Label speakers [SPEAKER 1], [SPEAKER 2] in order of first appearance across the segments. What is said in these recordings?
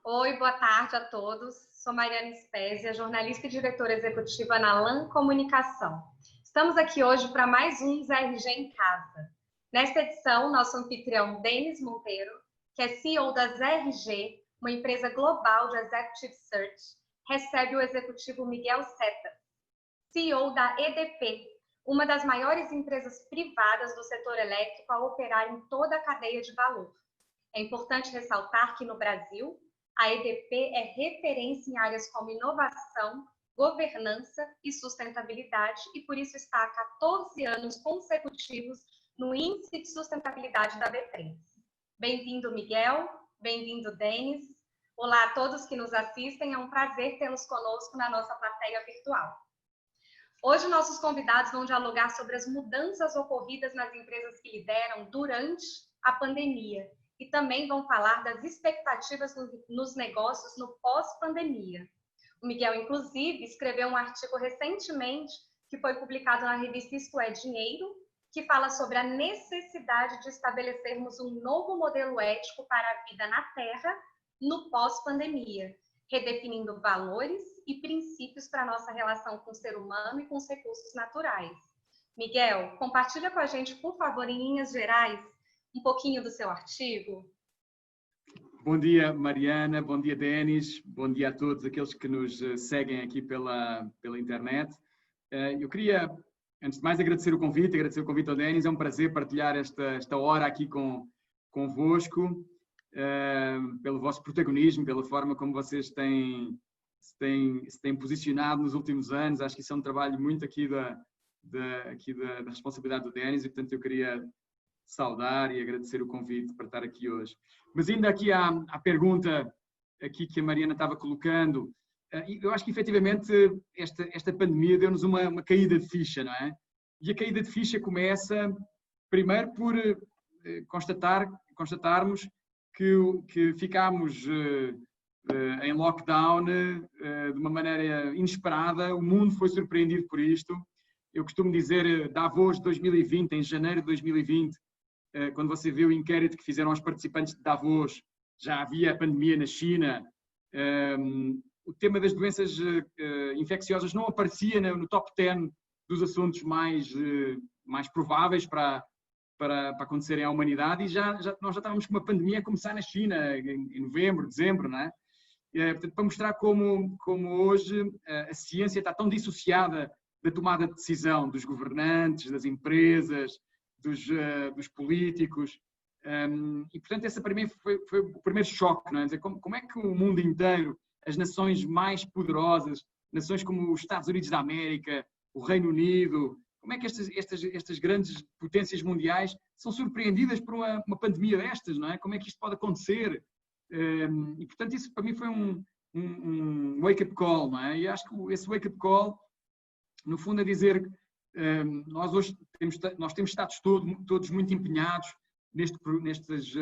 [SPEAKER 1] Oi, boa tarde a todos. Sou Mariana Spezia, jornalista e diretora executiva na LAN Comunicação. Estamos aqui hoje para mais um ZRG em Casa. Nesta edição, nosso anfitrião Denis Monteiro, que é CEO da ZRG, uma empresa global de Executive Search, recebe o executivo Miguel Setas, CEO da EDP, uma das maiores empresas privadas do setor elétrico a operar em toda a cadeia de valor. É importante ressaltar que no Brasil, a EDP é referência em áreas como inovação, governança e sustentabilidade e por isso está há 14 anos consecutivos no Índice de Sustentabilidade da B3. Bem-vindo, Miguel. Bem-vindo, Denis. Olá a todos que nos assistem. É um prazer tê-los conosco na nossa plateia virtual. Hoje, nossos convidados vão dialogar sobre as mudanças ocorridas nas empresas que lideram durante a pandemia e também vão falar das expectativas nos negócios no pós-pandemia. O Miguel, inclusive, escreveu um artigo recentemente que foi publicado na revista Isto é Dinheiro, que fala sobre a necessidade de estabelecermos um novo modelo ético para a vida na Terra no pós-pandemia, redefinindo valores e princípios para a nossa relação com o ser humano e com os recursos naturais. Miguel, compartilha com a gente, por favor, em linhas gerais, um pouquinho do seu artigo.
[SPEAKER 2] Bom dia, Mariana. Bom dia, Denis. Bom dia a todos aqueles que nos seguem aqui pela internet. Eu queria, antes de mais, agradecer o convite ao Denis. É um prazer partilhar esta hora aqui convosco, pelo vosso protagonismo, pela forma como vocês se têm posicionado nos últimos anos. Acho que isso é um trabalho muito aqui da responsabilidade do Denis e, portanto, eu queria saudar e agradecer o convite para estar aqui hoje. Mas ainda aqui à pergunta aqui que a Mariana estava colocando, eu acho que efetivamente esta pandemia deu-nos uma caída de ficha, não é? E a caída de ficha começa primeiro por constatarmos que ficámos em lockdown de uma maneira inesperada. O mundo foi surpreendido por isto. Eu costumo dizer, Davos 2020, em janeiro de 2020, quando você vê o inquérito que fizeram aos participantes de Davos, já havia a pandemia na China, o tema das doenças infecciosas não aparecia no top 10 dos assuntos mais prováveis para acontecerem à humanidade, e nós já estávamos com uma pandemia a começar na China, em novembro, dezembro, não é? Portanto, para mostrar como hoje a ciência está tão dissociada da tomada de decisão dos governantes, das empresas, dos políticos, e portanto esse foi o primeiro choque, não é? Dizer, como é que o mundo inteiro, as nações mais poderosas, nações como os Estados Unidos da América, o Reino Unido, como é que estas grandes potências mundiais são surpreendidas por uma pandemia destas, não é? Como é que isto pode acontecer? E portanto isso para mim foi um wake-up call, não é? E acho que esse wake-up call, no fundo, é dizer nós hoje temos estado todos muito empenhados nestas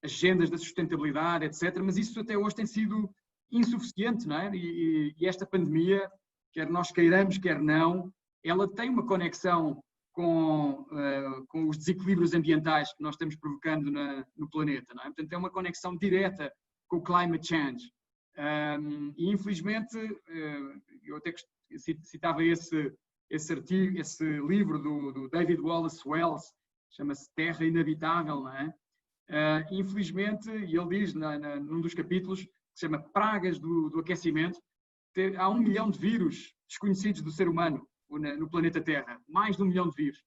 [SPEAKER 2] agendas da sustentabilidade, etc., mas isso até hoje tem sido insuficiente, não é? E esta pandemia, quer nós queiramos, quer não, ela tem uma conexão com os desequilíbrios ambientais que nós estamos provocando no planeta, não é? Portanto, é uma conexão direta com o climate change. E infelizmente, eu até citava esse artigo, esse livro do David Wallace Wells, chama-se Terra Inabitável, não é? Infelizmente, e ele diz num dos capítulos, que se chama Pragas do Aquecimento, há 1 milhão de vírus desconhecidos do ser humano no planeta Terra, mais de 1 milhão de vírus.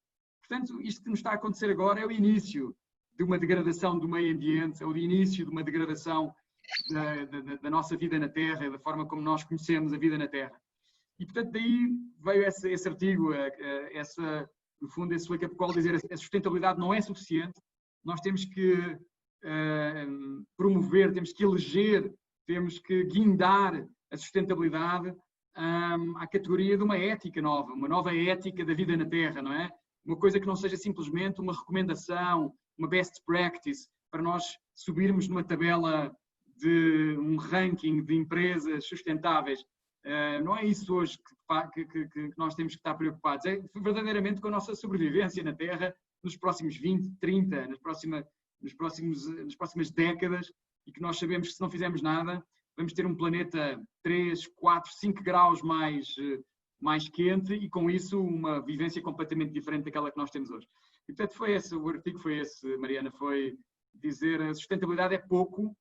[SPEAKER 2] Portanto, isto que nos está a acontecer agora é o início de uma degradação do meio ambiente, é o início de uma degradação da nossa vida na Terra, da forma como nós conhecemos a vida na Terra. E, portanto, daí veio esse artigo, no fundo, esse wake-up call, dizer que a sustentabilidade não é suficiente, nós temos que promover, temos que eleger, temos que guindar a sustentabilidade à categoria de uma ética nova, uma nova ética da vida na Terra, não é? Uma coisa que não seja simplesmente uma recomendação, uma best practice, para nós subirmos numa tabela de um ranking de empresas sustentáveis. Não é isso hoje que nós temos que estar preocupados, é verdadeiramente com a nossa sobrevivência na Terra nos próximos 20, 30, nas próximas décadas, e que nós sabemos que se não fizermos nada, vamos ter um planeta 3, 4, 5 graus mais quente e com isso uma vivência completamente diferente daquela que nós temos hoje. E portanto o artigo foi esse, Mariana, foi dizer a sustentabilidade é pouco,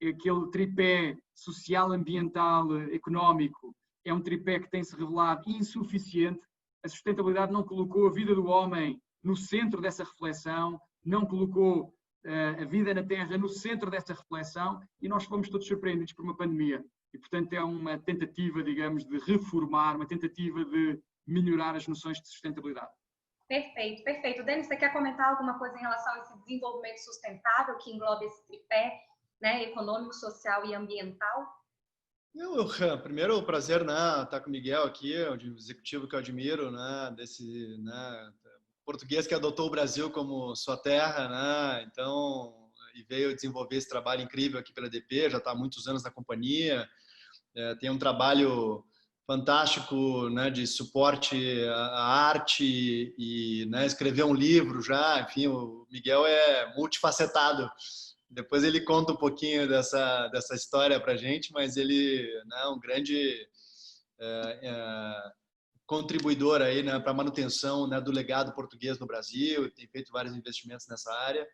[SPEAKER 2] aquele tripé social, ambiental, económico, é um tripé que tem-se revelado insuficiente. A sustentabilidade não colocou a vida do homem no centro dessa reflexão, não colocou a vida na Terra no centro dessa reflexão e nós fomos todos surpreendidos por uma pandemia. E, portanto, é uma tentativa, digamos, de reformar, uma tentativa de melhorar as noções de sustentabilidade.
[SPEAKER 1] Perfeito, perfeito. Denis, você quer comentar alguma coisa em relação a esse desenvolvimento sustentável que engloba esse tripé, né, econômico, social e ambiental?
[SPEAKER 3] Primeiro, o prazer, né, estar com o Miguel aqui, um executivo que eu admiro, né, desse, né, português que adotou o Brasil como sua terra, né, então, e veio desenvolver esse trabalho incrível aqui pela EDP, já está há muitos anos na companhia, tem um trabalho fantástico, né, de suporte à arte e, né, escreveu um livro já, enfim, o Miguel é multifacetado. Depois ele conta um pouquinho dessa história para a gente, mas ele, né, é um grande contribuidor aí, né, para a manutenção, né, do legado português no Brasil, tem feito vários investimentos nessa área.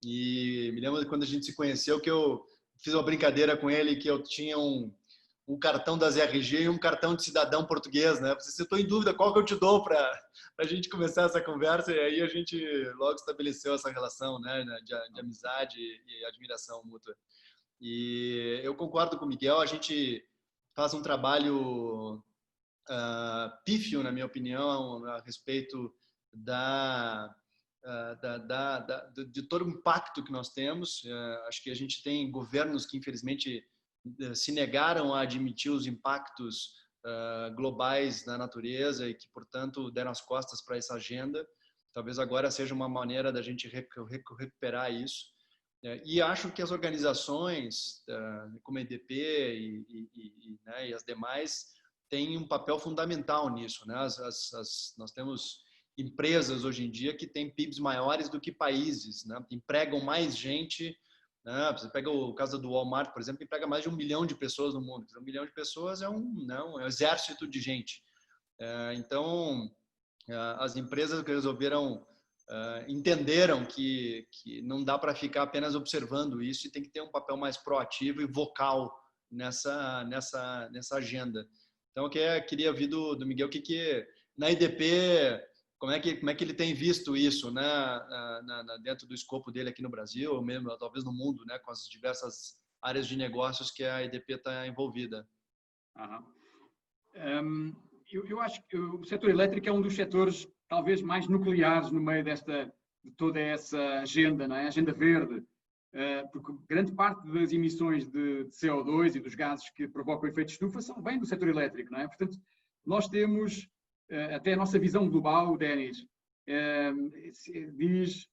[SPEAKER 3] E me lembro de quando a gente se conheceu que eu fiz uma brincadeira com ele que eu tinha um cartão das RG e um cartão de cidadão português, né? Se eu estou em dúvida qual que eu te dou para a gente começar essa conversa, e aí a gente logo estabeleceu essa relação, né, de amizade e admiração mútua. E eu concordo com o Miguel, a gente faz um trabalho pífio, na minha opinião, a respeito de todo o impacto que nós temos. Acho que a gente tem governos que, infelizmente, se negaram a admitir os impactos globais na natureza e que, portanto, deram as costas para essa agenda. Talvez agora seja uma maneira da gente recuperar isso. E acho que as organizações, como a EDP né, e as demais, têm um papel fundamental nisso, né? Nós temos empresas hoje em dia que têm PIBs maiores do que países, né? Empregam mais gente. Você pega o caso do Walmart, por exemplo, que emprega mais de 1 milhão de pessoas no mundo. 1 milhão de pessoas é um exército de gente. Então, as empresas que resolveram, entenderam que não dá para ficar apenas observando isso e tem que ter um papel mais proativo e vocal nessa agenda. Então, eu queria ouvir do Miguel que na EDP, como é que ele tem visto isso, né, dentro do escopo dele aqui no Brasil, ou mesmo talvez no mundo, né, com as diversas áreas de negócios que a EDP está envolvida.
[SPEAKER 2] Eu acho que o setor elétrico é um dos setores talvez mais nucleares no meio de toda essa agenda, não é? Agenda verde, porque grande parte das emissões de CO2 e dos gases que provocam efeito de estufa vêm do setor elétrico, não é? Portanto, nós temos até a nossa visão global, Denis, diz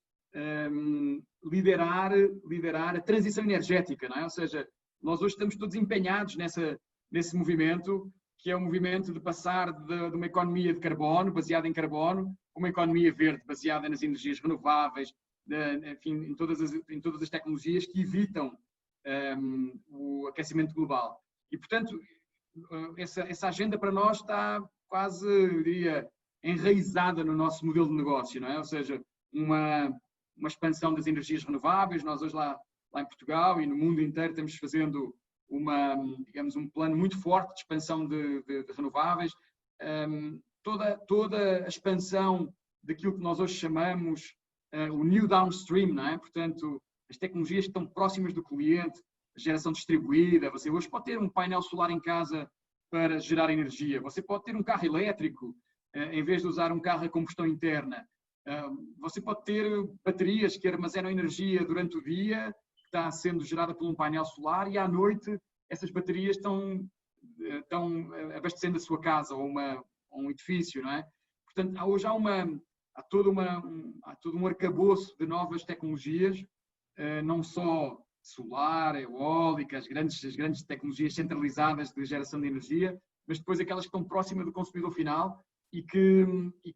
[SPEAKER 2] liderar a transição energética, não é? Ou seja, nós hoje estamos todos empenhados nesse movimento, que é um movimento de passar de uma economia de carbono, baseada em carbono, a uma economia verde, baseada nas energias renováveis, enfim, em todas as tecnologias que evitam o aquecimento global. E, portanto, essa agenda para nós está quase, eu diria, enraizada no nosso modelo de negócio, não é? Ou seja, uma expansão das energias renováveis. Nós hoje lá em Portugal e no mundo inteiro estamos fazendo um plano muito forte de expansão de renováveis. Toda a expansão daquilo que nós hoje chamamos o new downstream, não é? Portanto, as tecnologias que estão próximas do cliente, a geração distribuída. Você hoje pode ter um painel solar em casa para gerar energia. Você pode ter um carro elétrico em vez de usar um carro a combustão interna. Você pode ter baterias que armazenam energia durante o dia, que está sendo gerada por um painel solar, e à noite essas baterias estão abastecendo a sua casa ou um edifício, não é? Portanto, hoje há todo um arcabouço de novas tecnologias, não só solar, eólica, as grandes tecnologias centralizadas de geração de energia, mas depois aquelas que estão próximas do consumidor final e que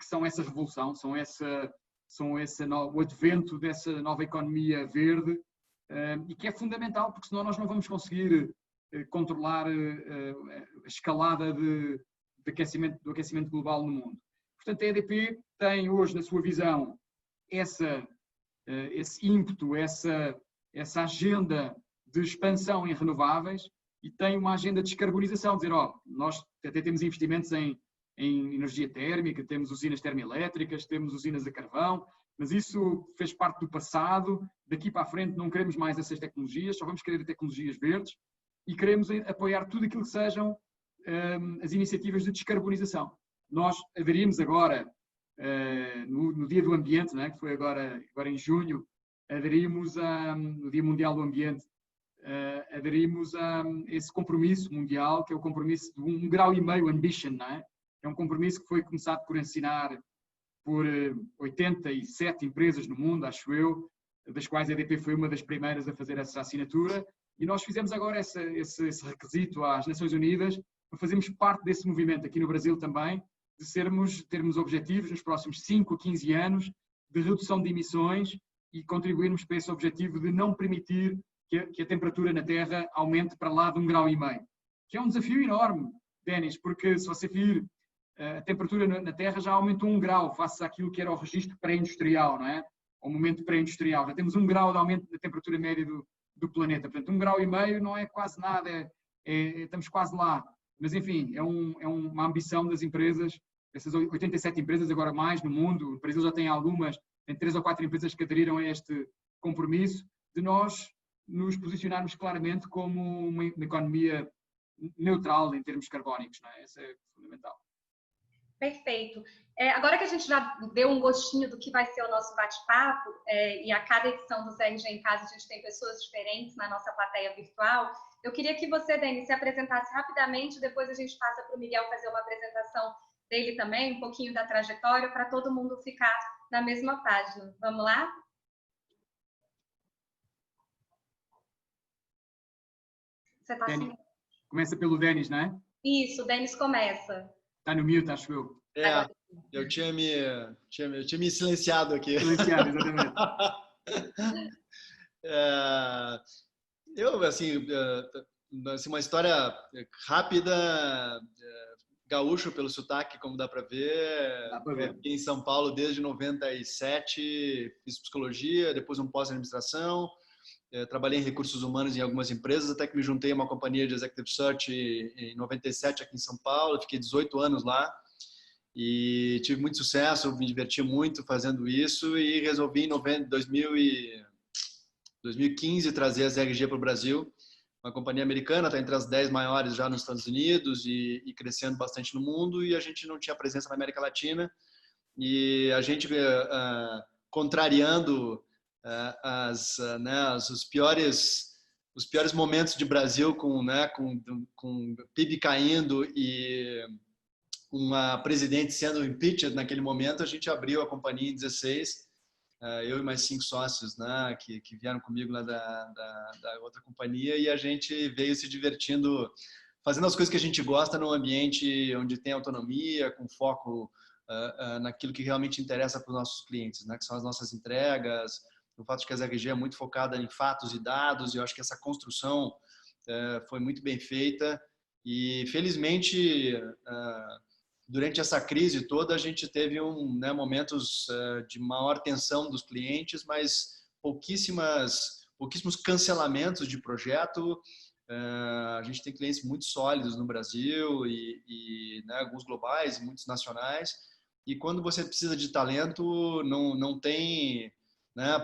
[SPEAKER 2] são essa revolução, o advento dessa nova economia verde, e que é fundamental, porque senão nós não vamos conseguir controlar a escalada do aquecimento global no mundo. Portanto, a EDP tem hoje, na sua visão, esse ímpeto, essa agenda de expansão em renováveis e tem uma agenda de descarbonização, dizer, nós até temos investimentos em energia térmica, temos usinas termoelétricas, temos usinas a carvão, mas isso fez parte do passado, daqui para a frente não queremos mais essas tecnologias, só vamos querer tecnologias verdes e queremos apoiar tudo aquilo que sejam as iniciativas de descarbonização. Nós aderimos agora, no Dia do Ambiente, né, que foi agora em junho, aderimos no Dia Mundial do Ambiente, aderimos a esse compromisso mundial, que é o compromisso de 1,5 grau ambition, não é? É um compromisso que foi começado por assinar por 87 empresas no mundo, acho eu, das quais a EDP foi uma das primeiras a fazer essa assinatura, e nós fizemos agora esse requisito às Nações Unidas para fazermos parte desse movimento aqui no Brasil também, de termos objetivos nos próximos 5 a 15 anos de redução de emissões e contribuirmos para esse objetivo de não permitir que a temperatura na Terra aumente para lá de 1,5 grau. Que é um desafio enorme, Denis, porque se você vir, a temperatura na Terra já aumentou 1 grau face àquilo que era o registro pré-industrial, não é? O momento pré-industrial. Já temos 1 grau de aumento da temperatura média do planeta. Portanto, 1,5 grau não é quase nada, estamos quase lá. Mas, enfim, é uma ambição das empresas, essas 87 empresas, agora mais no mundo, o Brasil já tem algumas, tem 3 ou 4 empresas que aderiram a este compromisso, de nós nos posicionarmos claramente como uma economia neutral em termos carbónicos, não é? Isso é fundamental.
[SPEAKER 1] Perfeito. Agora que a gente já deu um gostinho do que vai ser o nosso bate-papo, e a cada edição do CRG em Casa a gente tem pessoas diferentes na nossa plateia virtual, eu queria que você, Denis, se apresentasse rapidamente, depois a gente passa para o Miguel fazer uma apresentação dele também, um pouquinho da trajetória, para todo mundo ficar na mesma página. Vamos lá? Você está assim?
[SPEAKER 2] Começa pelo Denis, não é?
[SPEAKER 1] Isso, o Denis começa.
[SPEAKER 2] Está no mute, acho eu.
[SPEAKER 3] Eu tinha me silenciado aqui.
[SPEAKER 2] Silenciado, exatamente.
[SPEAKER 3] Uma história rápida, gaúcho pelo sotaque, como dá para ver. Aqui em São Paulo desde 97, fiz psicologia, depois um pós-administração. Trabalhei em recursos humanos em algumas empresas, até que me juntei a uma companhia de executive search em 97 aqui em São Paulo. Fiquei 18 anos lá e tive muito sucesso, me diverti muito fazendo isso e resolvi em 2015 trazer a ZRG para o Brasil. Uma companhia americana, está entre as 10 maiores já nos Estados Unidos e crescendo bastante no mundo, e a gente não tinha presença na América Latina, e a gente contrariando os piores momentos de Brasil com PIB caindo e uma presidente sendo impeached naquele momento, a gente abriu a companhia em 16, eu e mais 5 sócios, né, que vieram comigo lá da outra companhia, e a gente veio se divertindo, fazendo as coisas que a gente gosta num ambiente onde tem autonomia, com foco naquilo que realmente interessa para os nossos clientes, né, que são as nossas entregas, o fato de que a ZRG é muito focada em fatos e dados, e eu acho que essa construção foi muito bem feita. E, felizmente, durante essa crise toda, a gente teve momentos de maior tensão dos clientes, mas pouquíssimos cancelamentos de projeto. A gente tem clientes muito sólidos no Brasil, e alguns globais e muitos nacionais. E quando você precisa de talento, não tem...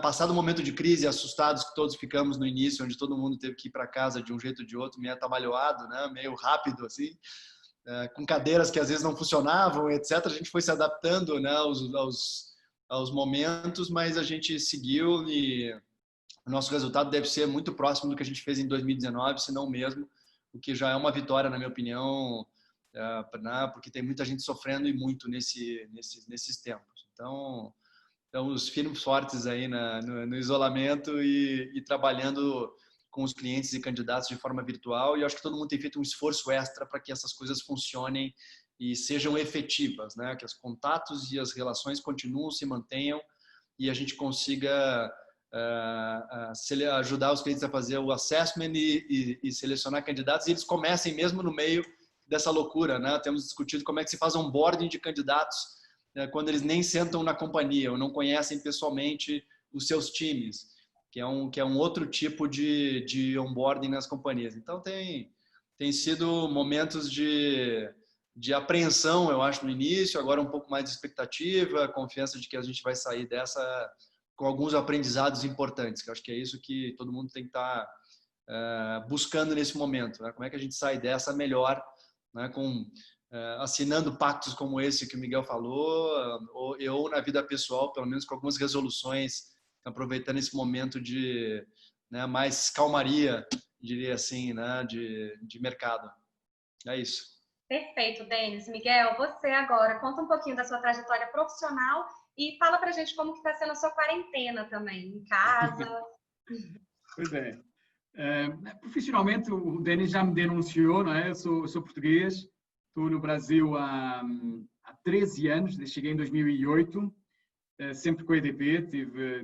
[SPEAKER 3] Passado o momento de crise, assustados que todos ficamos no início, onde todo mundo teve que ir para casa de um jeito ou de outro, meio atabalhoado, meio rápido, assim, com cadeiras que às vezes não funcionavam, etc. A gente foi se adaptando aos momentos, mas a gente seguiu, e o nosso resultado deve ser muito próximo do que a gente fez em 2019, se não mesmo, o que já é uma vitória, na minha opinião, porque tem muita gente sofrendo e muito nesses tempos. Então, os firmes fortes aí no isolamento e trabalhando com os clientes e candidatos de forma virtual, e eu acho que todo mundo tem feito um esforço extra para que essas coisas funcionem e sejam efetivas, né? Que os contatos e as relações continuam, se mantenham, e a gente consiga ajudar os clientes a fazer o assessment e selecionar candidatos, e eles comecem mesmo no meio dessa loucura, né? Temos discutido como é que se faz onboarding de candidatos quando eles nem sentam na companhia ou não conhecem pessoalmente os seus times, que é um outro tipo de onboarding nas companhias. Então, tem sido momentos de apreensão, eu acho, no início, agora um pouco mais de expectativa, confiança de que a gente vai sair dessa com alguns aprendizados importantes, que eu acho que é isso que todo mundo tem que estar buscando nesse momento, né? Como é que a gente sai dessa melhor, né? Assinando pactos como esse que o Miguel falou, ou na vida pessoal, pelo menos com algumas resoluções, aproveitando esse momento de, né, mais calmaria, diria assim, né, de mercado. É isso.
[SPEAKER 1] Perfeito, Denis. Miguel, você agora conta um pouquinho da sua trajetória profissional e fala pra gente como que está sendo a sua quarentena também, em casa.
[SPEAKER 2] Pois é. Profissionalmente, o Denis já me denunciou, não é? Eu sou português, estou no Brasil há 13 anos, cheguei em 2008, sempre com a EDP,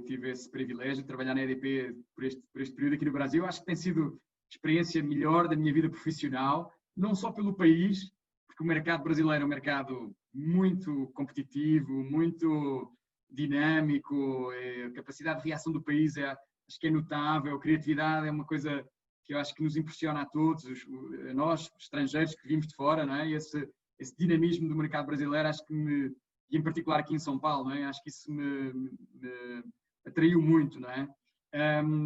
[SPEAKER 2] tive esse privilégio de trabalhar na EDP por este período aqui no Brasil. Acho que tem sido a experiência melhor da minha vida profissional, não só pelo país, porque o mercado brasileiro é um mercado muito competitivo, muito dinâmico, a capacidade de reação do país acho que é notável, a criatividade é uma coisa que eu acho que nos impressiona a todos, nós, estrangeiros que vimos de fora, não é? Esse dinamismo do mercado brasileiro, acho que e em particular aqui em São Paulo, não é? Acho que isso me atraiu muito, não é?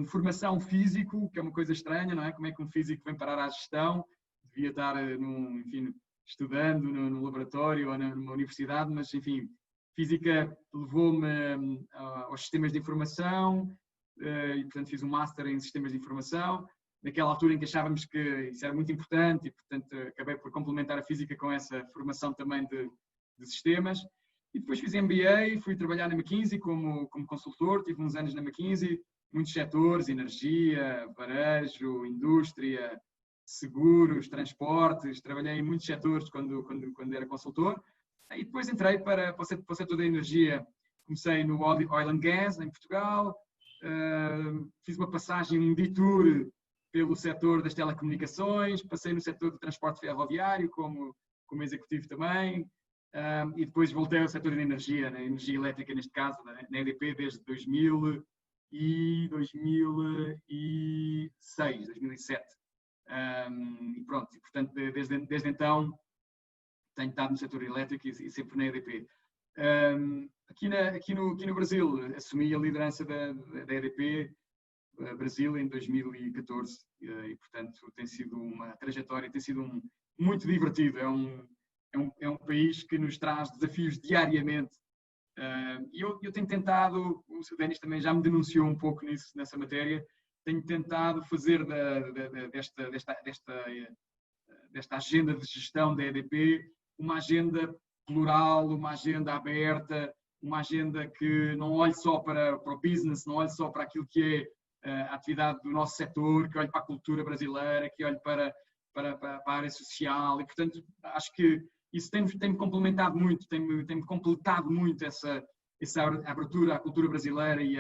[SPEAKER 2] Formação físico, que é uma coisa estranha, não é? Como é que um físico vem parar à gestão? Devia estar, enfim, estudando no laboratório ou numa universidade, mas, enfim, física levou-me aos sistemas de informação e, portanto, fiz um Master em sistemas de informação. Naquela altura em que achávamos que isso era muito importante e, portanto, acabei por complementar a física com essa formação também de sistemas. E depois fiz MBA, fui trabalhar na McKinsey como consultor, tive uns anos na McKinsey, muitos setores, energia, varejo, indústria, seguros, transportes, trabalhei em muitos setores quando era consultor. E depois entrei para o setor da energia, comecei no Oil and Gas, em Portugal, fiz uma passagem, um detour pelo setor das telecomunicações, passei no setor do transporte ferroviário como executivo também, e depois voltei ao setor da energia, na energia elétrica neste caso, na EDP desde 2006, 2007. E pronto, e, portanto, desde então tenho estado no setor elétrico e sempre na EDP. Aqui no Brasil, assumi a liderança da EDP Brasil em 2014 e, portanto, tem sido uma trajetória, tem sido muito divertido. É um país que nos traz desafios diariamente. E eu tenho tentado, o Denis também já me denunciou um pouco nessa matéria, tenho tentado fazer desta agenda de gestão da EDP uma agenda plural, uma agenda aberta, uma agenda que não olhe só para o business, não olhe só para aquilo que é a atividade do nosso setor, que olhe para a cultura brasileira, que olhe para a área social e, portanto, acho que isso tem-me complementado muito, tem-me completado muito essa abertura à cultura brasileira e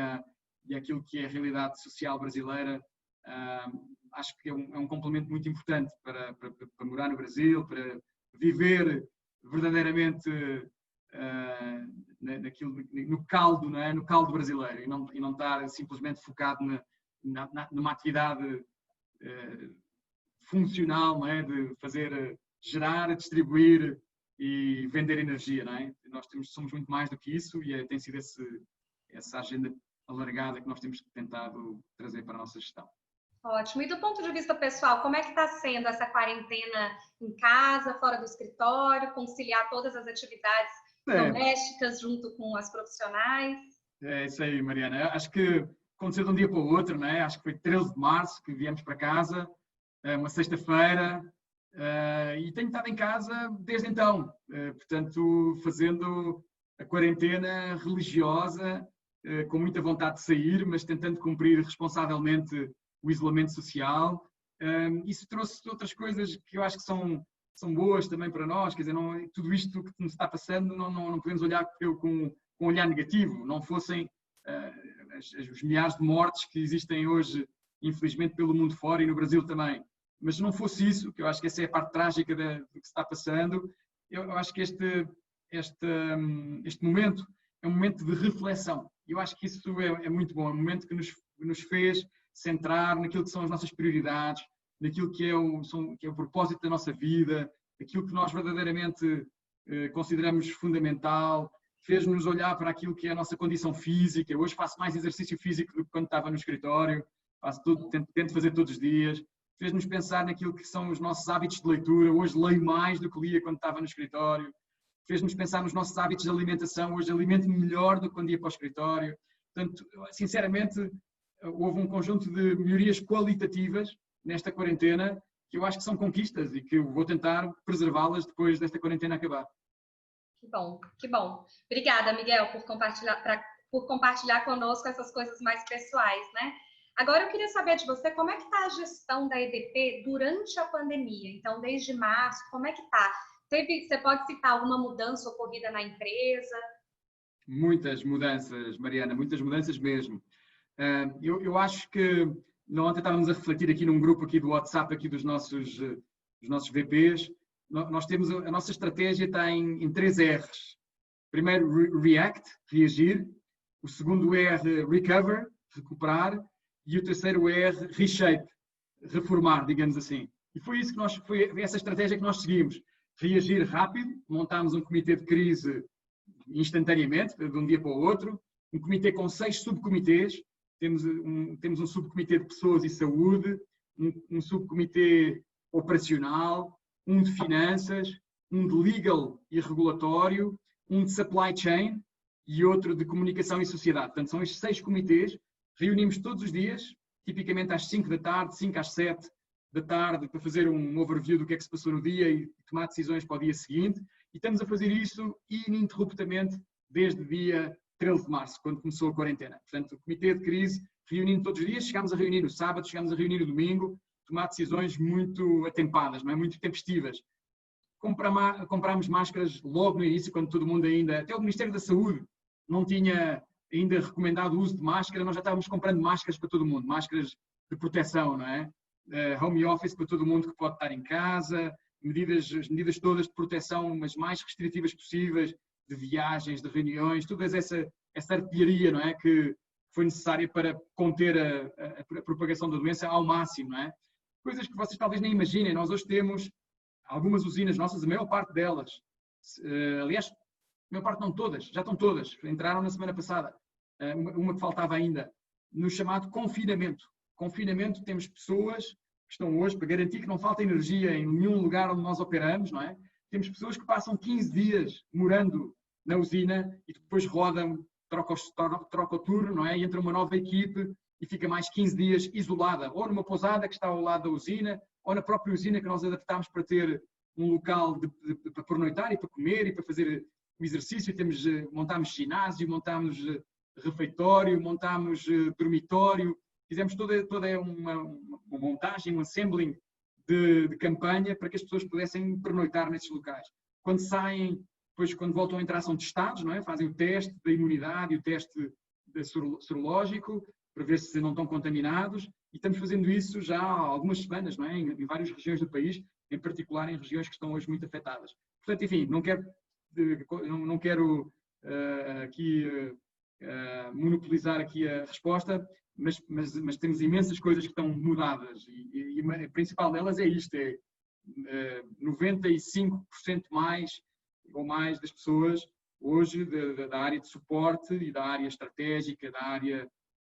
[SPEAKER 2] àquilo que é a realidade social brasileira. Acho que é um complemento muito importante para morar no Brasil, para viver verdadeiramente no caldo, não é? No caldo brasileiro e não estar simplesmente focado numa atividade funcional, não é? De fazer, gerar, distribuir e vender energia, não é? Nós somos muito mais do que isso e tem sido essa agenda alargada que nós temos tentado trazer para a nossa gestão.
[SPEAKER 1] Ótimo. E do ponto de vista pessoal, como é que está sendo essa quarentena em casa, fora do escritório, conciliar todas as atividades domésticas junto com as profissionais?
[SPEAKER 2] É isso aí, Mariana. Acho que aconteceu de um dia para o outro, não é? Acho que foi 13 de março que viemos para casa, uma sexta-feira, e tenho estado em casa desde então, portanto, fazendo a quarentena religiosa, com muita vontade de sair, mas tentando cumprir responsavelmente o isolamento social. Isso trouxe outras coisas que eu acho que são boas também para nós, quer dizer, tudo isto que nos está passando não podemos olhar com um olhar negativo, não fossem os milhares de mortes que existem hoje, infelizmente, pelo mundo fora e no Brasil também. Mas se não fosse isso, que eu acho que essa é a parte trágica do que se está passando, eu acho que este momento é um momento de reflexão. Eu acho que isso é muito bom, é um momento que nos fez centrar naquilo que são as nossas prioridades, naquilo que é o propósito da nossa vida, aquilo que nós verdadeiramente consideramos fundamental, fez-nos olhar para aquilo que é a nossa condição física. Hoje faço mais exercício físico do que quando estava no escritório, tento fazer todos os dias. Fez-nos pensar naquilo que são os nossos hábitos de leitura. Hoje leio mais do que lia quando estava no escritório. Fez-nos pensar nos nossos hábitos de alimentação. Hoje alimento-me melhor do que quando ia para o escritório. Portanto, sinceramente, houve um conjunto de melhorias qualitativas nesta quarentena que eu acho que são conquistas e que eu vou tentar preservá-las depois desta quarentena acabar.
[SPEAKER 1] Que bom, que bom. Obrigada, Miguel, por compartilhar conosco essas coisas mais pessoais, né? Agora eu queria saber de você como é que está a gestão da EDP durante a pandemia. Então, desde março, como é que está? Você pode citar alguma mudança ocorrida na empresa?
[SPEAKER 2] Muitas mudanças, Mariana, muitas mudanças mesmo. Eu acho que ontem estávamos a refletir aqui num grupo aqui do WhatsApp aqui dos nossos VPs. Nós temos a nossa estratégia está em 3 R's. Primeiro, react, reagir. O segundo R, recover, recuperar. E o terceiro R, reshape, reformar, digamos assim. E foi essa estratégia que nós seguimos. Reagir rápido, montámos um comitê de crise instantaneamente, de um dia para o outro. Um comitê com 6 subcomitês. Temos um subcomitê de pessoas e saúde, um subcomitê operacional, um de finanças, um de legal e regulatório, um de supply chain e outro de comunicação e sociedade. Portanto, são estes 6 comitês. Reunimos todos os dias, tipicamente às 5 da tarde, 5 às 7 da tarde, para fazer um overview do que é que se passou no dia e tomar decisões para o dia seguinte. E estamos a fazer isso ininterruptamente desde o dia 13 de março, quando começou a quarentena. Portanto, o comitê de crise, reunindo todos os dias, chegámos a reunir no sábado, chegámos a reunir no domingo, tomar decisões muito atempadas, não é? Muito tempestivas. Comprámos máscaras logo no início, quando todo mundo ainda, até o Ministério da Saúde não tinha ainda recomendado o uso de máscara, nós já estávamos comprando máscaras para todo mundo, máscaras de proteção, não é? Home office para todo mundo que pode estar em casa, as medidas todas de proteção, mas mais restritivas possíveis, de viagens, de reuniões, toda essa artilharia, não é? Que foi necessária para conter a propagação da doença ao máximo, não é? Coisas que vocês talvez nem imaginem. Nós hoje temos algumas usinas nossas, a maior parte delas, aliás, a maior parte não todas, já estão todas, entraram na semana passada, uma que faltava ainda, no chamado confinamento. Confinamento, temos pessoas que estão hoje, para garantir que não falta energia em nenhum lugar onde nós operamos, não é? Temos pessoas que passam 15 dias morando na usina e depois rodam, troca o turno, não é? E entra uma nova equipe e fica mais 15 dias isolada, ou numa pousada que está ao lado da usina, ou na própria usina que nós adaptámos para ter um local para pernoitar e para comer e para fazer o exercício. Montámos ginásio, montámos refeitório, montámos dormitório, fizemos toda uma montagem, um assembling de campanha para que as pessoas pudessem pernoitar nesses locais. Quando saem, depois quando voltam a entrar são testados, não é? Fazem o teste da imunidade e o teste sorológico para ver se não estão contaminados, e estamos fazendo isso já há algumas semanas, não é? Em várias regiões do país, em particular em regiões que estão hoje muito afetadas. Portanto, enfim, não quero aqui monopolizar aqui a resposta, mas temos imensas coisas que estão mudadas e a principal delas é isto, 95% mais ou mais das pessoas hoje da área de suporte e da área estratégica,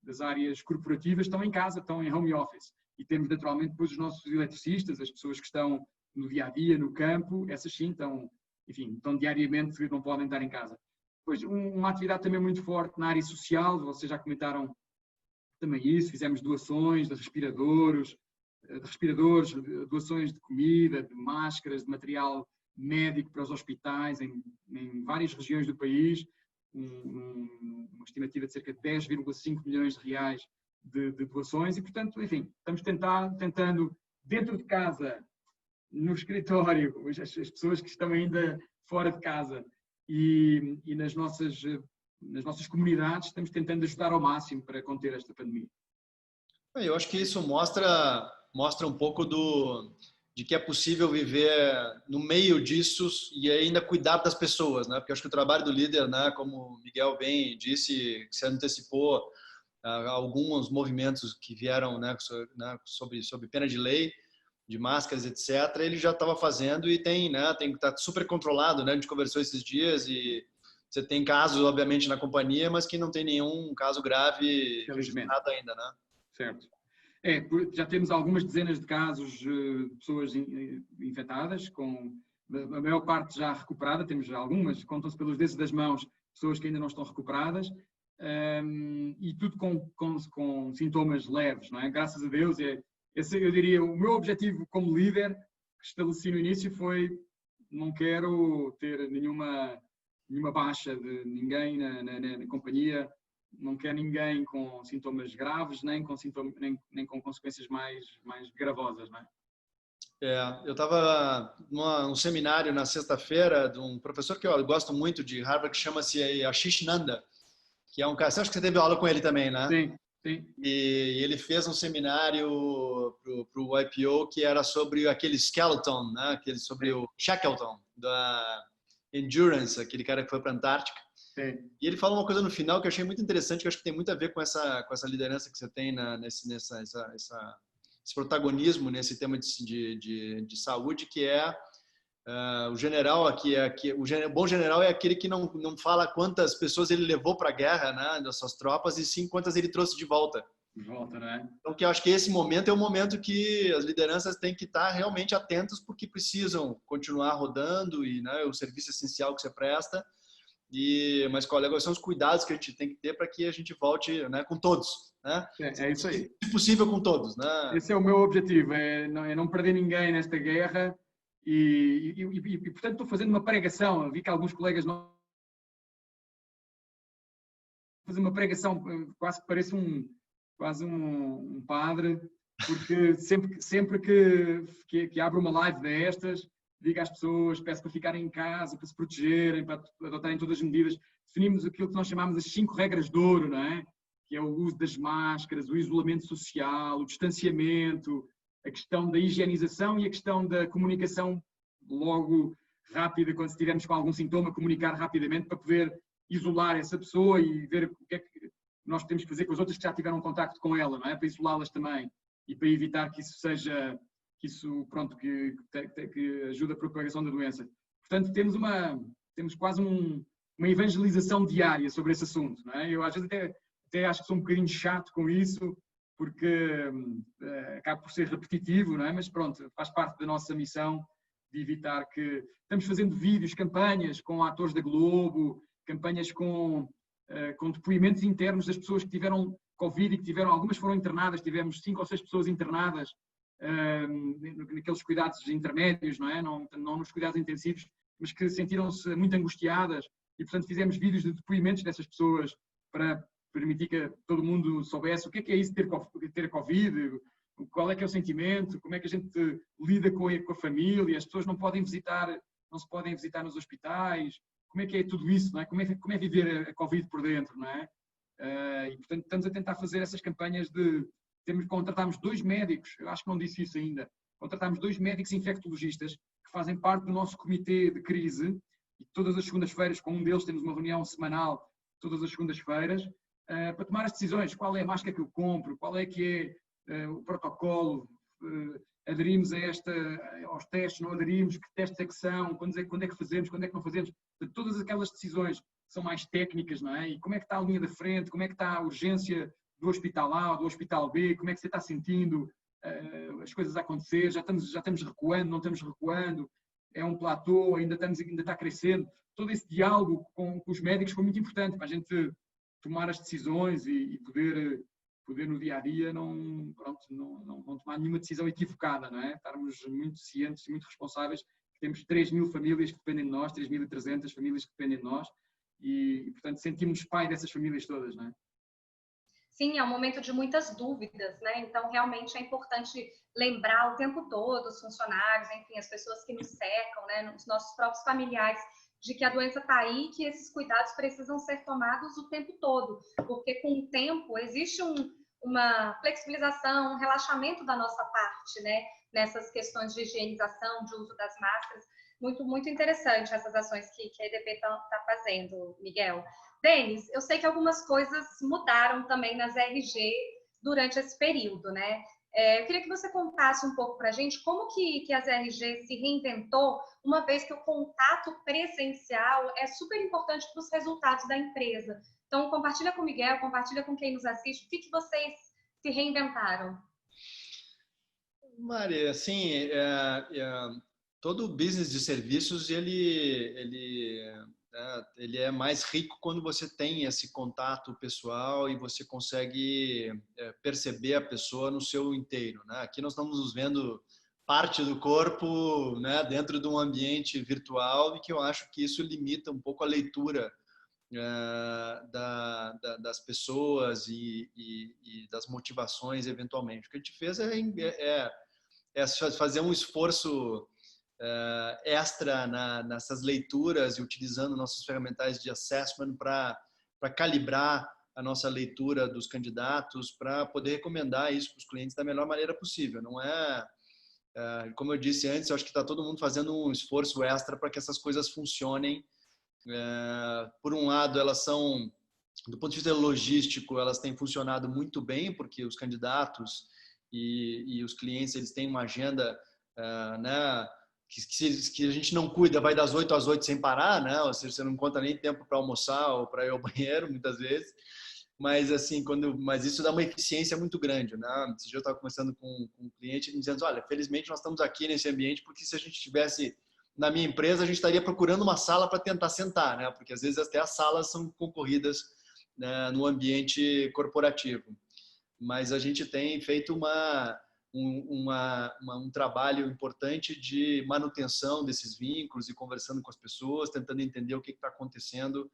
[SPEAKER 2] das áreas corporativas estão em casa, estão em home office. E temos naturalmente depois os nossos eletricistas, as pessoas que estão no dia-a-dia, no campo, essas sim estão diariamente, não podem estar em casa. Depois uma atividade também muito forte na área social, vocês já comentaram também isso, fizemos doações de respiradores, doações de comida, de máscaras, de material médico para os hospitais em várias regiões do país, uma estimativa de cerca de 10,5 milhões de reais de doações e, portanto, enfim, estamos tentando dentro de casa, no escritório, as pessoas que estão ainda fora de casa e nas nossas nas nossas comunidades, estamos tentando ajudar ao máximo para conter esta pandemia.
[SPEAKER 3] Eu acho que isso mostra um pouco de que é possível viver no meio disso e ainda cuidar das pessoas, né? Porque eu acho que o trabalho do líder, né, como o Miguel bem disse, que se antecipou a alguns movimentos que vieram, né, sob pena de lei, de máscaras, etc., ele já estava fazendo e tá super controlado, né? A gente conversou esses dias e você tem casos, obviamente, na companhia, mas que não tem nenhum caso grave registrado ainda, né?
[SPEAKER 2] Certo. Já temos algumas dezenas de casos de pessoas infectadas, com a maior parte já recuperada, temos algumas, contam-se pelos dedos das mãos, pessoas que ainda não estão recuperadas, e tudo com sintomas leves, não é? Graças a Deus, eu diria, o meu objetivo como líder, que estabeleci no início, foi não quero ter nenhuma baixa de ninguém na companhia, não quero ninguém com sintomas graves, nem com consequências mais gravosas, não é?
[SPEAKER 3] Eu estava num seminário na sexta-feira de um professor que eu gosto muito de Harvard, que chama-se Ashish Nanda, que é um cara, você acha que você teve aula com ele também, né?
[SPEAKER 2] Sim, sim.
[SPEAKER 3] E ele fez um seminário para o IPO que era sobre aquele skeleton, né? Sobre o Shackleton, da Endurance, aquele cara que foi para a Antártica.
[SPEAKER 2] Sim.
[SPEAKER 3] E ele fala uma coisa no final que eu achei muito interessante, que eu acho que tem muito a ver com essa liderança que você tem esse protagonismo nesse tema de saúde, que é o general aqui, o bom general é aquele que não fala quantas pessoas ele levou para a guerra, né, das suas tropas, e sim quantas ele trouxe de volta.
[SPEAKER 2] Né?
[SPEAKER 3] Então, que eu acho que esse momento é o momento que as lideranças têm que estar realmente atentas, porque precisam continuar rodando e, né, o serviço essencial que você presta. Mas quais são os cuidados que a gente tem que ter para que a gente volte, né, com todos, né?
[SPEAKER 2] É isso aí.
[SPEAKER 3] Se possível, com todos, né?
[SPEAKER 2] Esse é o meu objetivo, é não perder ninguém nesta guerra e portanto, estou fazendo uma pregação. Eu vi que alguns colegas não fazem uma pregação, quase que parece quase um padre, porque sempre que abre uma live destas, diga às pessoas, peço para ficarem em casa, para se protegerem, para adotarem todas as medidas. Definimos aquilo que nós chamamos as 5 regras de ouro, não é? Que é o uso das máscaras, o isolamento social, o distanciamento, a questão da higienização e a questão da comunicação logo rápida, quando estivermos com algum sintoma, comunicar rapidamente para poder isolar essa pessoa e ver o que é que nós podemos fazer com as outras que já tiveram contacto com ela, não é? Para isolá-las também e para evitar que isso seja... que ajuda a propagação da doença. Portanto, temos quase uma evangelização diária sobre esse assunto, não é? Eu às vezes até acho que sou um bocadinho chato com isso, porque acaba por ser repetitivo, não é? Mas pronto, faz parte da nossa missão de evitar que... Estamos fazendo vídeos, campanhas com atores da Globo, campanhas com depoimentos internos das pessoas que tiveram Covid e que algumas foram internadas, tivemos 5 ou 6 pessoas internadas, naqueles cuidados intermédios, não é? Não nos cuidados intensivos, mas que sentiram-se muito angustiadas e, portanto, fizemos vídeos de depoimentos dessas pessoas para permitir que todo mundo soubesse o que é isso ter Covid, qual é que é o sentimento, como é que a gente lida com a família, as pessoas não se podem visitar nos hospitais, como é que é tudo isso, não é? Como é viver a Covid por dentro, não é? E, portanto, estamos a tentar fazer essas campanhas contratámos 2 médicos, eu acho que não disse isso ainda, contratámos 2 médicos infectologistas que fazem parte do nosso comitê de crise e todas as segundas-feiras, com um deles temos uma reunião semanal, todas as segundas-feiras, para tomar as decisões, qual é a máscara que eu compro, qual é que é o protocolo, aderimos aos testes, não aderimos, que testes é que são, quando é que fazemos, quando é que não fazemos, todas aquelas decisões são mais técnicas, não é? E como é que está a linha da frente, como é que está a urgência do hospital A ou do hospital B, como é que você está sentindo as coisas a acontecer, já estamos recuando, não estamos recuando, é um platô, ainda está crescendo. Todo esse diálogo com os médicos foi muito importante para a gente tomar as decisões e poder no dia a dia não tomar nenhuma decisão equivocada, não é? Estarmos muito cientes e muito responsáveis que temos 3.000 famílias que dependem de nós, 3.300 famílias que dependem de nós e portanto, sentimos pai dessas famílias todas, não é?
[SPEAKER 1] Sim, é um momento de muitas dúvidas, né? Então, realmente é importante lembrar o tempo todo os funcionários, enfim, as pessoas que nos cercam, né? Os nossos próprios familiares, de que a doença está aí, que esses cuidados precisam ser tomados o tempo todo, porque com o tempo existe uma flexibilização, um relaxamento da nossa parte, né? Nessas questões de higienização, de uso das máscaras. Muito, muito interessante essas ações que a EDP está fazendo, Miguel. Denis, eu sei que algumas coisas mudaram também nas RG durante esse período, né? Eu queria que você contasse um pouco para a gente como que as RG se reinventou, uma vez que o contato presencial é super importante para os resultados da empresa. Então, compartilha com o Miguel, compartilha com quem nos assiste, o que vocês se reinventaram?
[SPEAKER 3] Mari, assim, todo o business de serviços, ele é mais rico quando você tem esse contato pessoal e você consegue perceber a pessoa no seu inteiro, né? Aqui nós estamos nos vendo parte do corpo, né, dentro de um ambiente virtual, e que eu acho que isso limita um pouco a leitura das pessoas e das motivações, eventualmente. O que a gente fez é fazer um esforço extra nessas leituras e utilizando nossos ferramentais de assessment para calibrar a nossa leitura dos candidatos, para poder recomendar isso para os clientes da melhor maneira possível. Não como eu disse antes, eu acho que está todo mundo fazendo um esforço extra para que essas coisas funcionem. Por um lado, elas são, do ponto de vista logístico, elas têm funcionado muito bem, porque os candidatos e os clientes, eles têm uma agenda, né, que a gente não cuida, vai das 8 às 8 sem parar, né? Ou seja, você não encontra nem tempo para almoçar ou para ir ao banheiro, muitas vezes. Mas assim, mas isso dá uma eficiência muito grande, né? Esse dia eu estava conversando com um cliente me dizendo, olha, felizmente nós estamos aqui nesse ambiente, porque se a gente estivesse na minha empresa, a gente estaria procurando uma sala para tentar sentar, né? Porque às vezes até as salas são concorridas, né, no ambiente corporativo. Mas a gente tem feito um trabalho importante de manutenção desses vínculos e conversando com as pessoas, tentando entender o que está acontecendo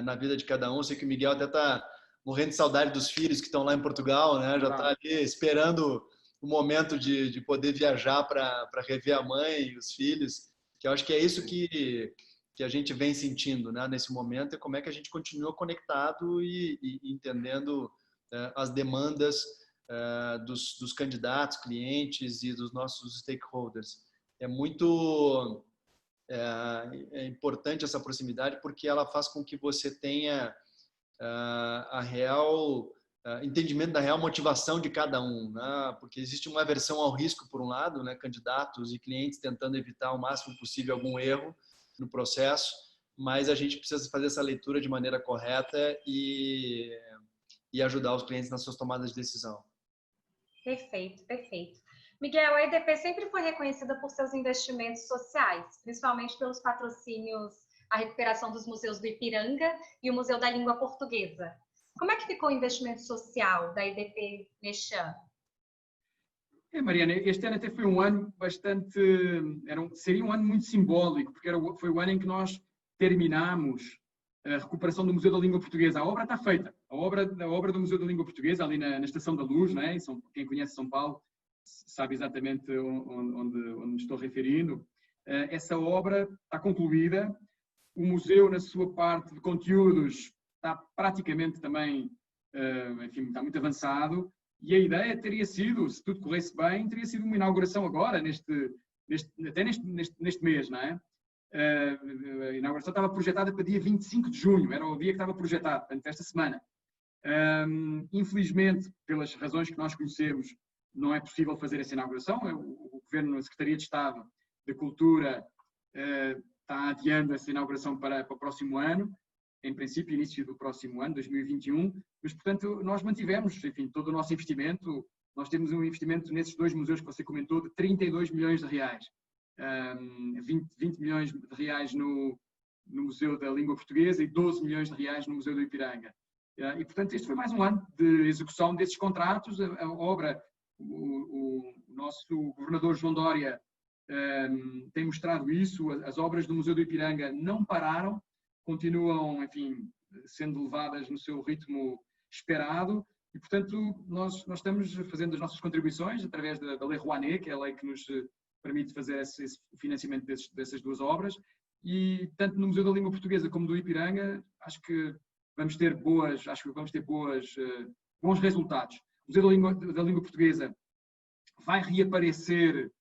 [SPEAKER 3] na vida de cada um. Eu sei que o Miguel até está morrendo de saudade dos filhos que estão lá em Portugal, né? Já está ali esperando o momento de poder viajar para rever a mãe e os filhos, que eu acho que é isso que a gente vem sentindo, né, nesse momento, é como é que a gente continua conectado e entendendo as demandas dos candidatos, clientes e dos nossos stakeholders. É muito importante essa proximidade, porque ela faz com que você tenha a real entendimento da real motivação de cada um, né? Porque existe uma aversão ao risco, por um lado, né? Candidatos e clientes tentando evitar o máximo possível algum erro no processo, mas a gente precisa fazer essa leitura de maneira correta e ajudar os clientes nas suas tomadas de decisão.
[SPEAKER 1] Perfeito, perfeito. Miguel, a EDP sempre foi reconhecida por seus investimentos sociais, principalmente pelos patrocínios à recuperação dos museus do Ipiranga e o Museu da Língua Portuguesa. Como é que ficou o investimento social da EDP neste ano?
[SPEAKER 2] Mariana, este ano até foi um ano bastante... seria um ano muito simbólico, porque foi o ano em que nós terminámos a recuperação do Museu da Língua Portuguesa. A obra está feita. A obra do Museu da Língua Portuguesa, ali na Estação da Luz, né? Quem conhece São Paulo sabe exatamente onde estou referindo. Essa obra está concluída. O museu, na sua parte de conteúdos, está praticamente também, enfim, está muito avançado. E a ideia teria sido, se tudo corresse bem, teria sido uma inauguração agora, até neste mês, não é? A inauguração estava projetada para dia 25 de junho, era o dia que estava projetado, portanto, esta semana. Infelizmente, pelas razões que nós conhecemos, não é possível fazer essa inauguração. O Governo, a Secretaria de Estado da Cultura, está adiando essa inauguração para o próximo ano, em princípio, início do próximo ano, 2021, mas, portanto, nós mantivemos, enfim, todo o nosso investimento. Nós temos um investimento nesses dois museus que você comentou de 32 milhões de reais. 20 milhões de reais no Museu da Língua Portuguesa e 12 milhões de reais no Museu do Ipiranga. E, portanto, este foi mais um ano de execução desses contratos. A obra, o nosso governador João Dória tem mostrado isso. As obras do Museu do Ipiranga não pararam, continuam, enfim, sendo levadas no seu ritmo esperado e, portanto, nós estamos fazendo as nossas contribuições através da Lei Rouanet, que é a lei que nos permite fazer esse financiamento dessas duas obras, e tanto no Museu da Língua Portuguesa como do Ipiranga, acho que vamos ter bons resultados. O Museu da Língua Portuguesa vai reaparecer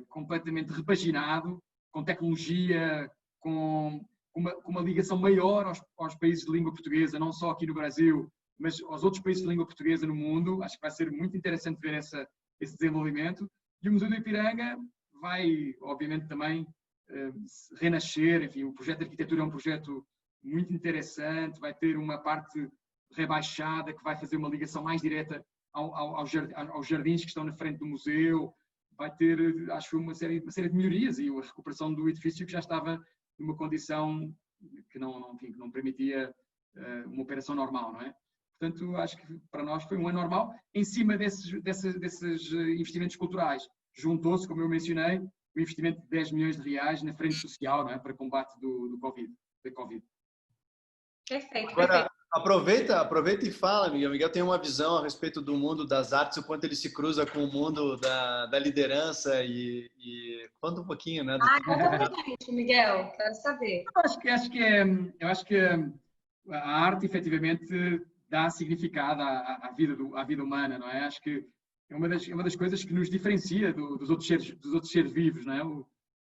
[SPEAKER 2] completamente repaginado, com tecnologia, com uma ligação maior aos países de língua portuguesa, não só aqui no Brasil, mas aos outros países de língua portuguesa no mundo. Acho que vai ser muito interessante ver esse desenvolvimento. E o Museu do Ipiranga vai, obviamente, também renascer. Enfim, o projeto de arquitetura é um projeto muito interessante, vai ter uma parte rebaixada que vai fazer uma ligação mais direta aos jardins que estão na frente do museu. Vai ter, acho, uma série de melhorias e a recuperação do edifício que já estava numa condição que não permitia uma operação normal, não é? Portanto, acho que para nós foi um ano normal. Em cima desses investimentos culturais, juntou-se, como eu mencionei, o investimento de 10 milhões de reais na frente social, não é? Para combate da Covid.
[SPEAKER 1] Perfeito,
[SPEAKER 3] Agora, aproveita e fala, Miguel. Miguel tem uma visão a respeito do mundo das artes, o quanto ele se cruza com o mundo da liderança e conta um pouquinho, né?
[SPEAKER 1] Conta pra gente, Miguel, quero saber.
[SPEAKER 2] Eu acho que a arte, efetivamente, dá significado à vida humana, não é? Acho que é uma das coisas que nos diferencia dos outros seres vivos, não é?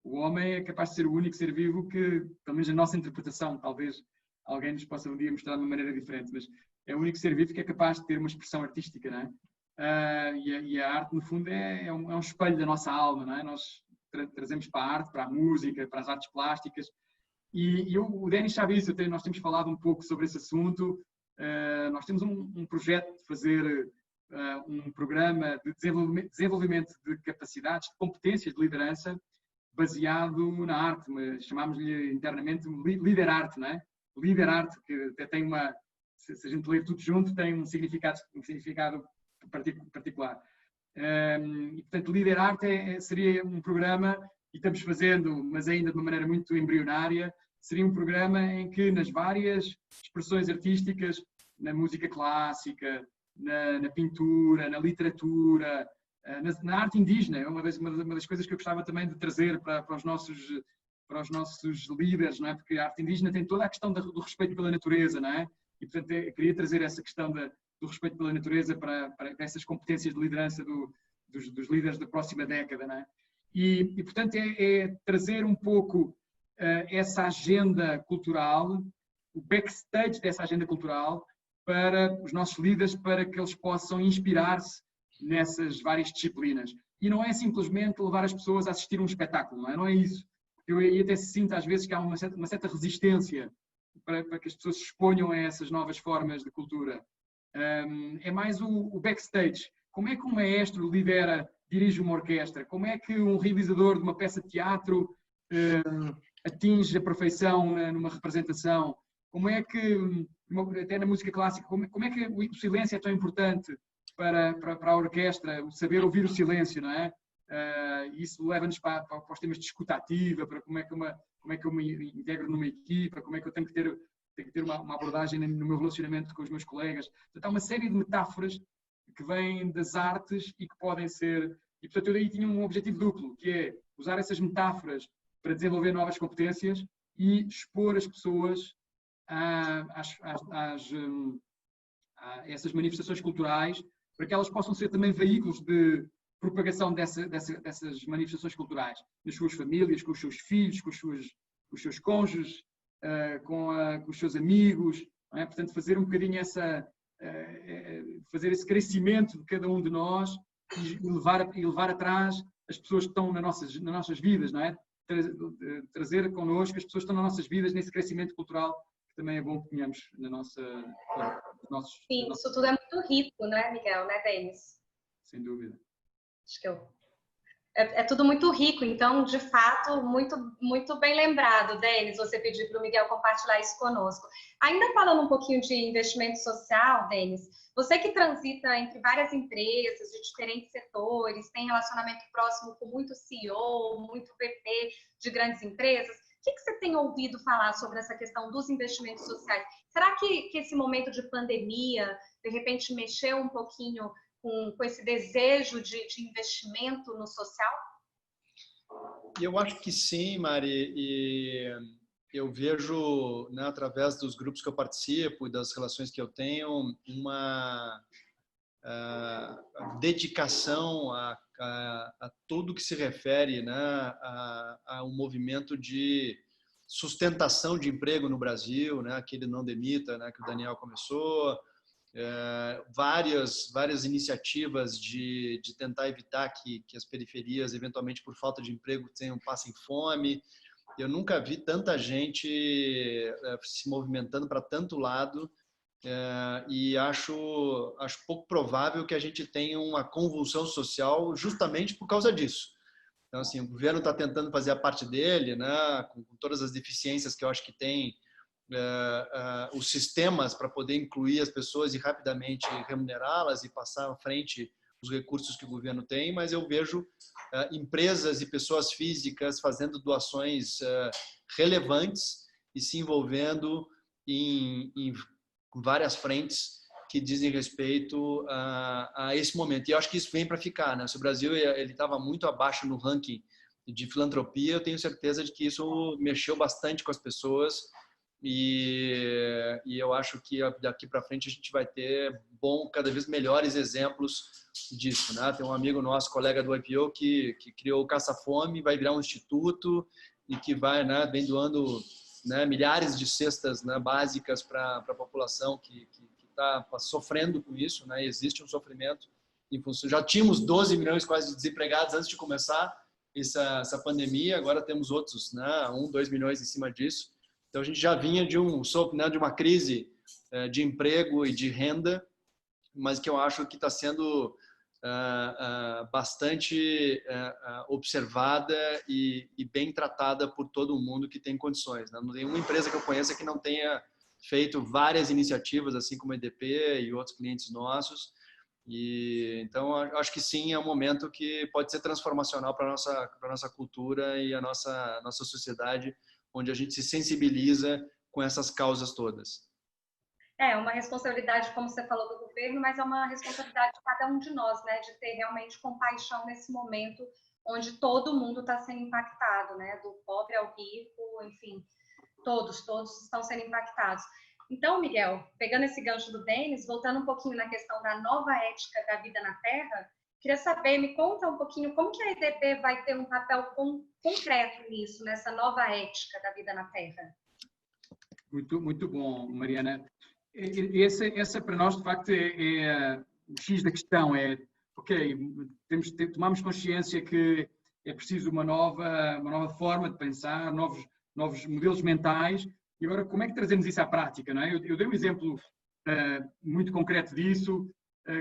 [SPEAKER 2] O homem é capaz de ser o único ser vivo que, pelo menos a nossa interpretação, talvez alguém nos possa um dia mostrar de uma maneira diferente, mas é o único ser vivo que é capaz de ter uma expressão artística, não é? E a arte, no fundo, é um espelho da nossa alma, não é? Nós trazemos para a arte, para a música, para as artes plásticas. E o Denis sabe isso, nós temos falado um pouco sobre esse assunto. Nós temos um projeto de fazer um programa de desenvolvimento de capacidades, de competências de liderança, baseado na arte. Chamámos-lhe internamente Líder Arte, não é? Líder Arte, que até tem se a gente ler tudo junto, tem um significado particular. E, portanto, Líder Arte seria um programa, e estamos fazendo, mas ainda de uma maneira muito embrionária, seria um programa em que nas várias expressões artísticas, na música clássica, na pintura, na literatura, na arte indígena, é uma das coisas que eu gostava também de trazer para os nossos líderes, não é? Porque a arte indígena tem toda a questão do respeito pela natureza, não é? E, portanto, eu queria trazer essa questão do respeito pela natureza para essas competências de liderança dos líderes da próxima década, não é? E portanto, é trazer um pouco essa agenda cultural, o backstage dessa agenda cultural para os nossos líderes, para que eles possam inspirar-se nessas várias disciplinas. E não é simplesmente levar as pessoas a assistir a um espetáculo, não é isso. Eu até sinto às vezes que há uma certa resistência para que as pessoas se exponham a essas novas formas de cultura. É mais o backstage. Como é que um maestro dirige uma orquestra? Como é que um realizador de uma peça de teatro atinge a perfeição numa representação? Como é que, até na música clássica, como é que o silêncio é tão importante para a orquestra, o saber ouvir o silêncio, não é? Isso leva-nos para os temas de escuta ativa, para como é que eu me integro numa equipa, como é que eu tenho que ter uma abordagem no meu relacionamento com os meus colegas. Portanto, há uma série de metáforas que vêm das artes e que podem ser... E, portanto, eu daí tinha um objetivo duplo, que é usar essas metáforas para desenvolver novas competências e expor as pessoas a essas manifestações culturais, para que elas possam ser também veículos de propagação dessas manifestações culturais, nas suas famílias, com os seus filhos, com os seus cônjuges, com os seus amigos, não é? Portanto, fazer um bocadinho fazer esse crescimento de cada um de nós e levar atrás as pessoas que estão nas nossas vidas, não é? Trazer connosco as pessoas que estão nas nossas vidas nesse crescimento cultural que também é bom que tenhamos na nossa...
[SPEAKER 1] Sim, isso tudo é muito rico, né, Miguel, né, Denis?
[SPEAKER 2] Sem dúvida.
[SPEAKER 1] Acho que é tudo muito rico, então, de fato, muito, muito bem lembrado, Denis, você pedir para o Miguel compartilhar isso conosco. Ainda falando um pouquinho de investimento social, Denis, você que transita entre várias empresas de diferentes setores, tem relacionamento próximo com muito CEO, muito VP de grandes empresas, o que você tem ouvido falar sobre essa questão dos investimentos sociais? Será que esse momento de pandemia, de repente, mexeu um pouquinho com esse desejo de investimento no social?
[SPEAKER 3] eu acho que sim, Mari, e eu vejo, né, através dos grupos que eu participo e das relações que eu tenho, uma dedicação a tudo que se refere, né, a um movimento de sustentação de emprego no Brasil, né, aquele Não Demita, né, que o Daniel começou, várias iniciativas de tentar evitar que as periferias, eventualmente por falta de emprego, passem fome. Eu nunca vi tanta gente se movimentando para tanto lado, e acho pouco provável que a gente tenha uma convulsão social justamente por causa disso. Então, assim, o governo está tentando fazer a parte dele, né, com todas as deficiências que eu acho que tem, os sistemas para poder incluir as pessoas e rapidamente remunerá-las e passar à frente os recursos que o governo tem, mas eu vejo empresas e pessoas físicas fazendo doações relevantes e se envolvendo em várias frentes que dizem respeito a esse momento. E eu acho que isso vem para ficar, né? Se o Brasil ele estava muito abaixo no ranking de filantropia, eu tenho certeza de que isso mexeu bastante com as pessoas, e eu acho que daqui para frente a gente vai ter cada vez melhores exemplos disso, né? Tem um amigo nosso, colega do IPO, que criou o Caça Fome, vai virar um instituto e que vem doando, né, milhares de cestas, né, básicas para a população que está sofrendo com isso, né? Existe um sofrimento em função. Já tínhamos 12 milhões quase de desempregados antes de começar essa pandemia, agora temos outros, né, 2 milhões em cima disso. Então, a gente já vinha de uma crise de emprego e de renda, mas que eu acho que está sendo bastante observada e bem tratada por todo mundo que tem condições, né? Não tem uma empresa que eu conheça que não tenha feito várias iniciativas, assim como a EDP e outros clientes nossos. Então, acho que sim, é um momento que pode ser transformacional para a nossa cultura e a nossa sociedade, onde a gente se sensibiliza com essas causas todas.
[SPEAKER 1] É uma responsabilidade, como você falou, do governo, mas é uma responsabilidade de cada um de nós, né? De ter realmente compaixão nesse momento onde todo mundo está sendo impactado, né? Do pobre ao rico, enfim, todos estão sendo impactados. Então, Miguel, pegando esse gancho do Denis, voltando um pouquinho na questão da nova ética da vida na Terra, queria saber, me conta um pouquinho como que a EDP vai ter um papel concreto nisso, nessa nova ética da vida na Terra.
[SPEAKER 2] Muito bom, Mariana. Essa para nós, de facto, é o X da questão. Ok, tomamos consciência que é preciso uma nova forma de pensar, novos modelos mentais. E agora, como é que trazemos isso à prática? Não é? Eu dei um exemplo muito concreto disso,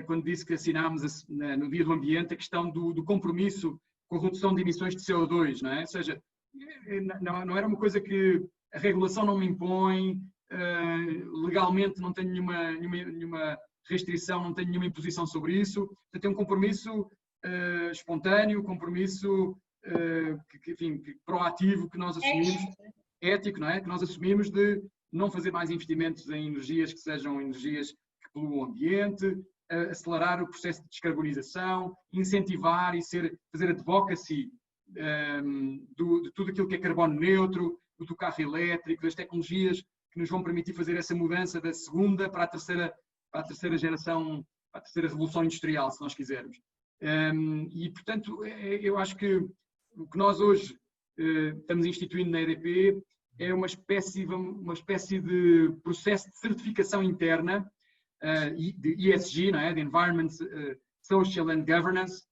[SPEAKER 2] quando disse que assinámos no Dia do Ambiente a questão do compromisso com a redução de emissões de CO2. Não é? Ou seja, não era uma coisa que a regulação não me impõe, legalmente não tenho nenhuma restrição, não tenho nenhuma imposição sobre isso. Portanto, é um compromisso espontâneo, compromisso proativo que nós assumimos, ético, não é? Que nós assumimos de não fazer mais investimentos em energias que sejam energias que poluam o ambiente, acelerar o processo de descarbonização, incentivar e fazer advocacy de tudo aquilo que é carbono neutro, do carro elétrico, das tecnologias que nos vão permitir fazer essa mudança da segunda para a terceira geração, para a terceira revolução industrial, se nós quisermos. E, portanto, eu acho que o que nós hoje estamos instituindo na EDP é uma espécie de processo de certificação interna de ESG, não é? De Environment, Social and Governance,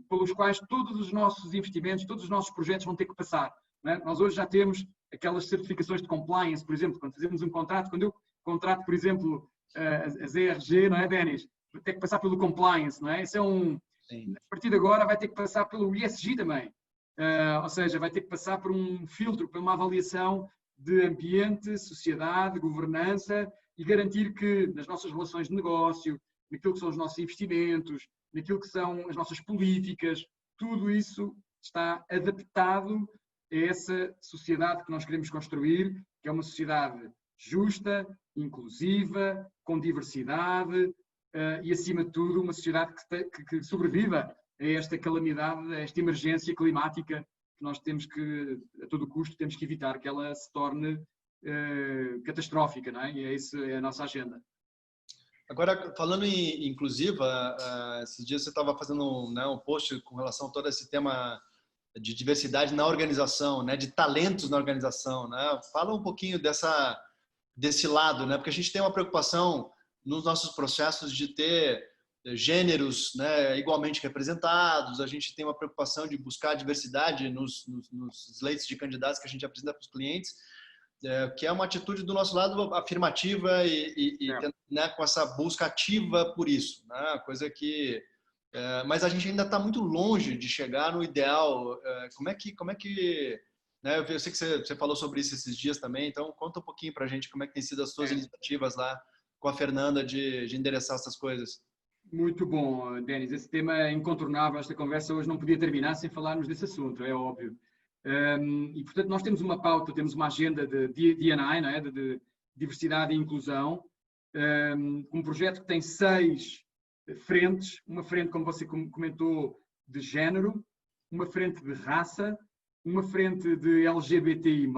[SPEAKER 2] pelos quais todos os nossos investimentos, todos os nossos projetos vão ter que passar. Não é? Nós hoje já temos aquelas certificações de compliance, por exemplo, quando fazemos um contrato, quando eu contrato, por exemplo, a ZRG, não é, Denis? Vai ter que passar pelo compliance, não é? Isso a partir de agora vai ter que passar pelo ESG também. Ou seja, vai ter que passar por um filtro, por uma avaliação de ambiente, sociedade, governança e garantir que nas nossas relações de negócio, naquilo que são os nossos investimentos, naquilo que são as nossas políticas, tudo isso está adaptado a essa sociedade que nós queremos construir, que é uma sociedade justa, inclusiva, com diversidade e, acima de tudo, uma sociedade que sobreviva a esta calamidade, a esta emergência climática nós temos que, a todo custo, temos que evitar que ela se torne catastrófica, não é? E essa é a nossa agenda.
[SPEAKER 3] Agora, falando em inclusiva, esses dias você estava fazendo um post com relação a todo esse tema de diversidade na organização, né, de talentos na organização, né? Fala um pouquinho desse lado, né? Porque a gente tem uma preocupação nos nossos processos de ter gêneros, né, igualmente representados, a gente tem uma preocupação de buscar diversidade nos slates de candidatos que a gente apresenta para os clientes, que é uma atitude do nosso lado afirmativa e né, com essa busca ativa por isso, né? Coisa que mas a gente ainda está muito longe de chegar no ideal. Como é que né, eu sei que você falou sobre isso esses dias também, então conta um pouquinho para a gente como é que tem sido as suas iniciativas lá com a Fernanda de endereçar essas coisas.
[SPEAKER 2] Muito bom, Denis. Esse tema é incontornável. Esta conversa hoje não podia terminar sem falarmos desse assunto, é óbvio. E, portanto, nós temos uma pauta, temos uma agenda de D&I, não é? de diversidade e inclusão, um projeto que tem 6 frentes, uma frente, como você comentou, de género, uma frente de raça, uma frente de LGBTI+,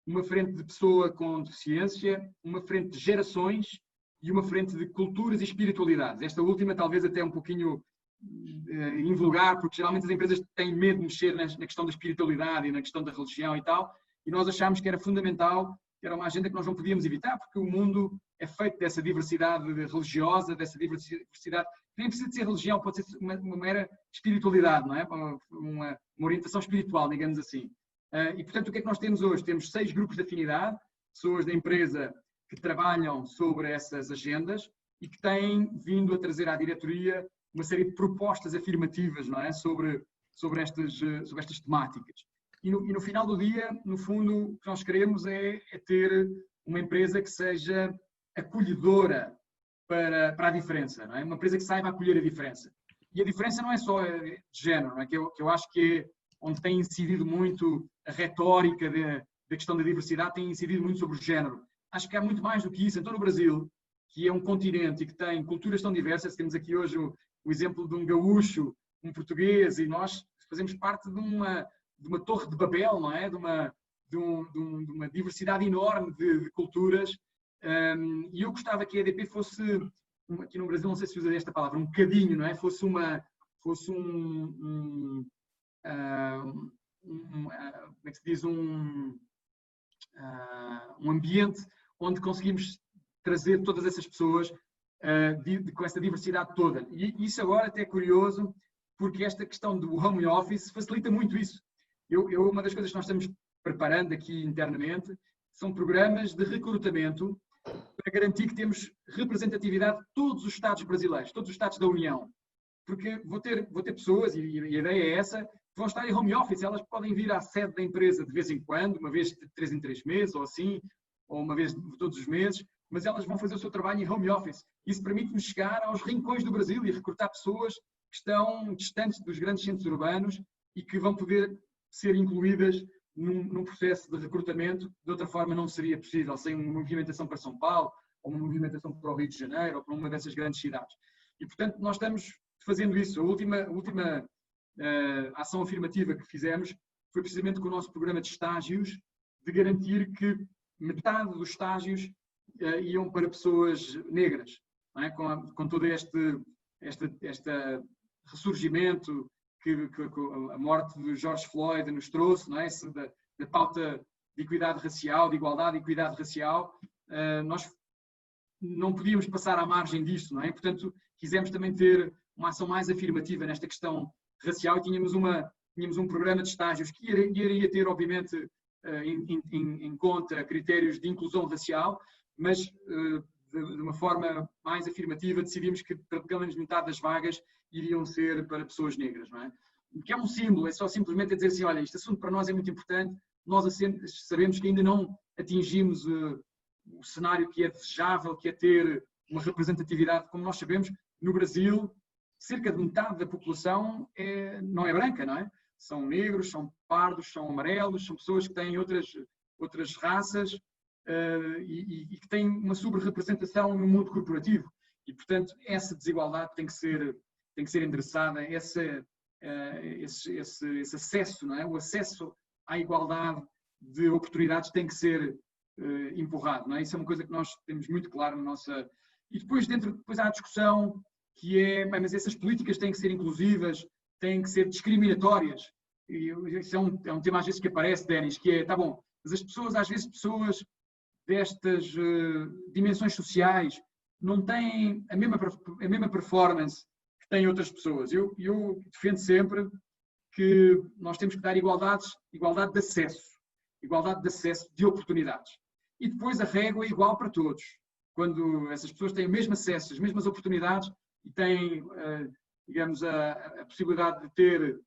[SPEAKER 2] uma frente de pessoa com deficiência, uma frente de gerações e uma frente de culturas e espiritualidades. Esta última talvez até um pouquinho invulgar, porque geralmente as empresas têm medo de mexer na questão da espiritualidade e na questão da religião e tal, e nós achámos que era fundamental, que era uma agenda que nós não podíamos evitar, porque o mundo é feito dessa diversidade religiosa, dessa diversidade, nem precisa de ser religião, pode ser uma mera espiritualidade, não é? Uma orientação espiritual, digamos assim. E, portanto, o que é que nós temos hoje? Temos 6 grupos de afinidade, pessoas da empresa que trabalham sobre essas agendas e que têm vindo a trazer à diretoria uma série de propostas afirmativas, não é? sobre estas temáticas. E no final do dia, no fundo, o que nós queremos é ter uma empresa que seja acolhedora para a diferença, não é? Uma empresa que saiba acolher a diferença. E a diferença não é só de género, não é? Que eu acho que é onde tem incidido muito a retórica da questão da diversidade, tem incidido muito sobre o género. Acho que há muito mais do que isso. Então, no Brasil, que é um continente e que tem culturas tão diversas, temos aqui hoje o exemplo de um gaúcho, um português, e nós fazemos parte de uma torre de Babel, não é? De uma diversidade enorme de culturas. E eu gostava que a EDP fosse, aqui no Brasil não sei se usa esta palavra, um bocadinho, não é? Fosse um como é que se diz, um ambiente onde conseguimos trazer todas essas pessoas com essa diversidade toda. E isso agora até é curioso, porque esta questão do home office facilita muito isso. Uma das coisas que nós estamos preparando aqui internamente são programas de recrutamento para garantir que temos representatividade de todos os Estados brasileiros, todos os Estados da União. Porque vou ter pessoas, e a ideia é essa, que vão estar em home office. Elas podem vir à sede da empresa de vez em quando, uma vez de 3 em 3 meses, ou assim, ou uma vez todos os meses, mas elas vão fazer o seu trabalho em home office. Isso permite-nos chegar aos rincões do Brasil e recrutar pessoas que estão distantes dos grandes centros urbanos e que vão poder ser incluídas num processo de recrutamento. De outra forma não seria possível, sem uma movimentação para São Paulo, ou uma movimentação para o Rio de Janeiro, ou para uma dessas grandes cidades. E, portanto, nós estamos fazendo isso. A última ação afirmativa que fizemos foi precisamente com o nosso programa de estágios, de garantir que metade dos estágios iam para pessoas negras, não é? Com todo este ressurgimento que a morte de George Floyd nos trouxe, não é? Da pauta de equidade racial, de igualdade e equidade racial, nós não podíamos passar à margem disso, não é? Portanto, quisemos também ter uma ação mais afirmativa nesta questão racial e tínhamos um programa de estágios que iria ter, obviamente, em conta critérios de inclusão racial, mas de uma forma mais afirmativa decidimos que pelo menos metade das vagas iriam ser para pessoas negras, não é? O que é um símbolo, é só simplesmente dizer assim, olha, este assunto para nós é muito importante, nós sabemos que ainda não atingimos o cenário que é desejável, que é ter uma representatividade, como nós sabemos, no Brasil, cerca de metade da população não é branca, não é? São negros, são pardos, são amarelos, são pessoas que têm outras raças e que têm uma sobre-representação no mundo corporativo. E, portanto, essa desigualdade tem que ser endereçada, esse acesso, não é? O acesso à igualdade de oportunidades tem que ser empurrado, não é? Isso é uma coisa que nós temos muito claro na nossa... E depois há a discussão que é, mas essas políticas têm que ser inclusivas, têm que ser discriminatórias. E isso é um tema às vezes que aparece, Denis, que é, tá bom, mas as pessoas, às vezes pessoas destas dimensões sociais não têm a mesma performance que têm outras pessoas. Eu defendo sempre que nós temos que dar igualdade de acesso de oportunidades. E depois a régua é igual para todos. Quando essas pessoas têm o mesmo acesso, as mesmas oportunidades e têm, digamos, a possibilidade de ter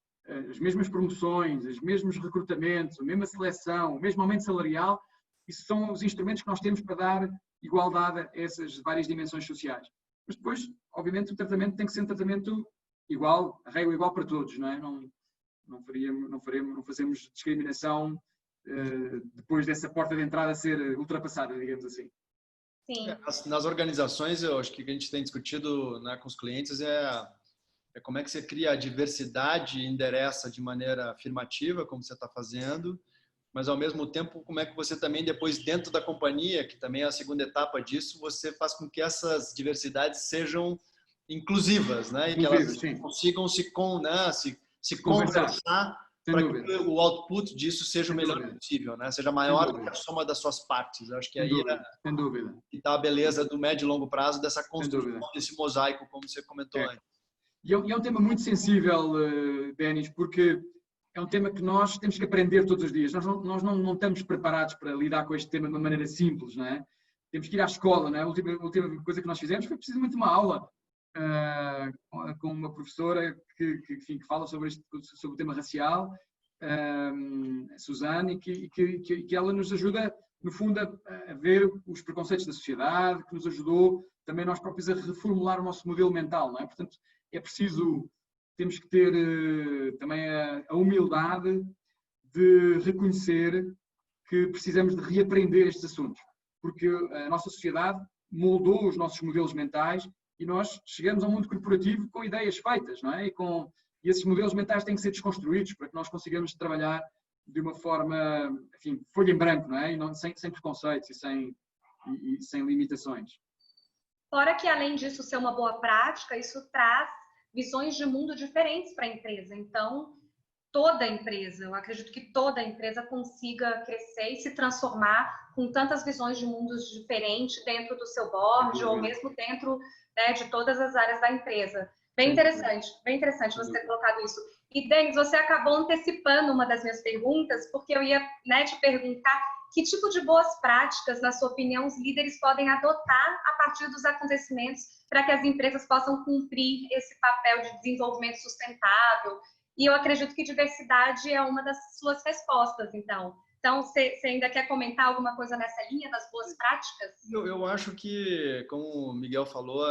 [SPEAKER 2] as mesmas promoções, os mesmos recrutamentos, a mesma seleção, o mesmo aumento salarial, isso são os instrumentos que nós temos para dar igualdade a essas várias dimensões sociais. Mas depois, obviamente, o tratamento tem que ser um tratamento igual, a régua igual para todos, não é? Não fazemos discriminação depois dessa porta de entrada ser ultrapassada, digamos assim.
[SPEAKER 1] Sim.
[SPEAKER 3] Nas organizações, eu acho que a gente tem discutido, né, com os clientes é como é que você cria a diversidade e endereça de maneira afirmativa, como você está fazendo, mas ao mesmo tempo, como é que você também depois dentro da companhia, que também é a segunda etapa disso, você faz com que essas diversidades sejam inclusivas, né? E que elas consigam se conversar para que o output disso seja o melhor possível, né? Seja maior do que a soma das suas partes. Eu acho que aí está a beleza do médio e longo prazo dessa construção desse mosaico, como você comentou antes.
[SPEAKER 2] E é um tema muito sensível, Denis, porque é um tema que nós temos que aprender todos os dias. Nós não estamos preparados para lidar com este tema de uma maneira simples, não é? Temos que ir à escola, não é? A última coisa que nós fizemos foi precisamente uma aula com uma professora que fala sobre o tema racial, a Suzane, e que ela nos ajuda, no fundo, a ver os preconceitos da sociedade, que nos ajudou também nós próprios a reformular o nosso modelo mental, não é? Portanto, temos que ter também a humildade de reconhecer que precisamos de reaprender estes assuntos, porque a nossa sociedade moldou os nossos modelos mentais e nós chegamos ao mundo corporativo com ideias feitas, não é? E esses modelos mentais têm que ser desconstruídos para que nós consigamos trabalhar de uma forma, enfim, folha em branco, não é? E sem preconceitos e sem limitações.
[SPEAKER 1] Fora que, além disso ser uma boa prática, isso traz visões de mundo diferentes para a empresa. Então, toda empresa, eu acredito que toda empresa consiga crescer e se transformar com tantas visões de mundos diferentes dentro do seu board ou mesmo dentro, né, de todas as áreas da empresa. Bem interessante você ter colocado isso. E, Denis, você acabou antecipando uma das minhas perguntas, porque eu ia, né, te perguntar que tipo de boas práticas, na sua opinião, os líderes podem adotar a partir dos acontecimentos para que as empresas possam cumprir esse papel de desenvolvimento sustentável. E eu acredito que diversidade é uma das suas respostas, então. Então, você ainda quer comentar alguma coisa nessa linha das boas práticas?
[SPEAKER 3] Eu acho que, como o Miguel falou,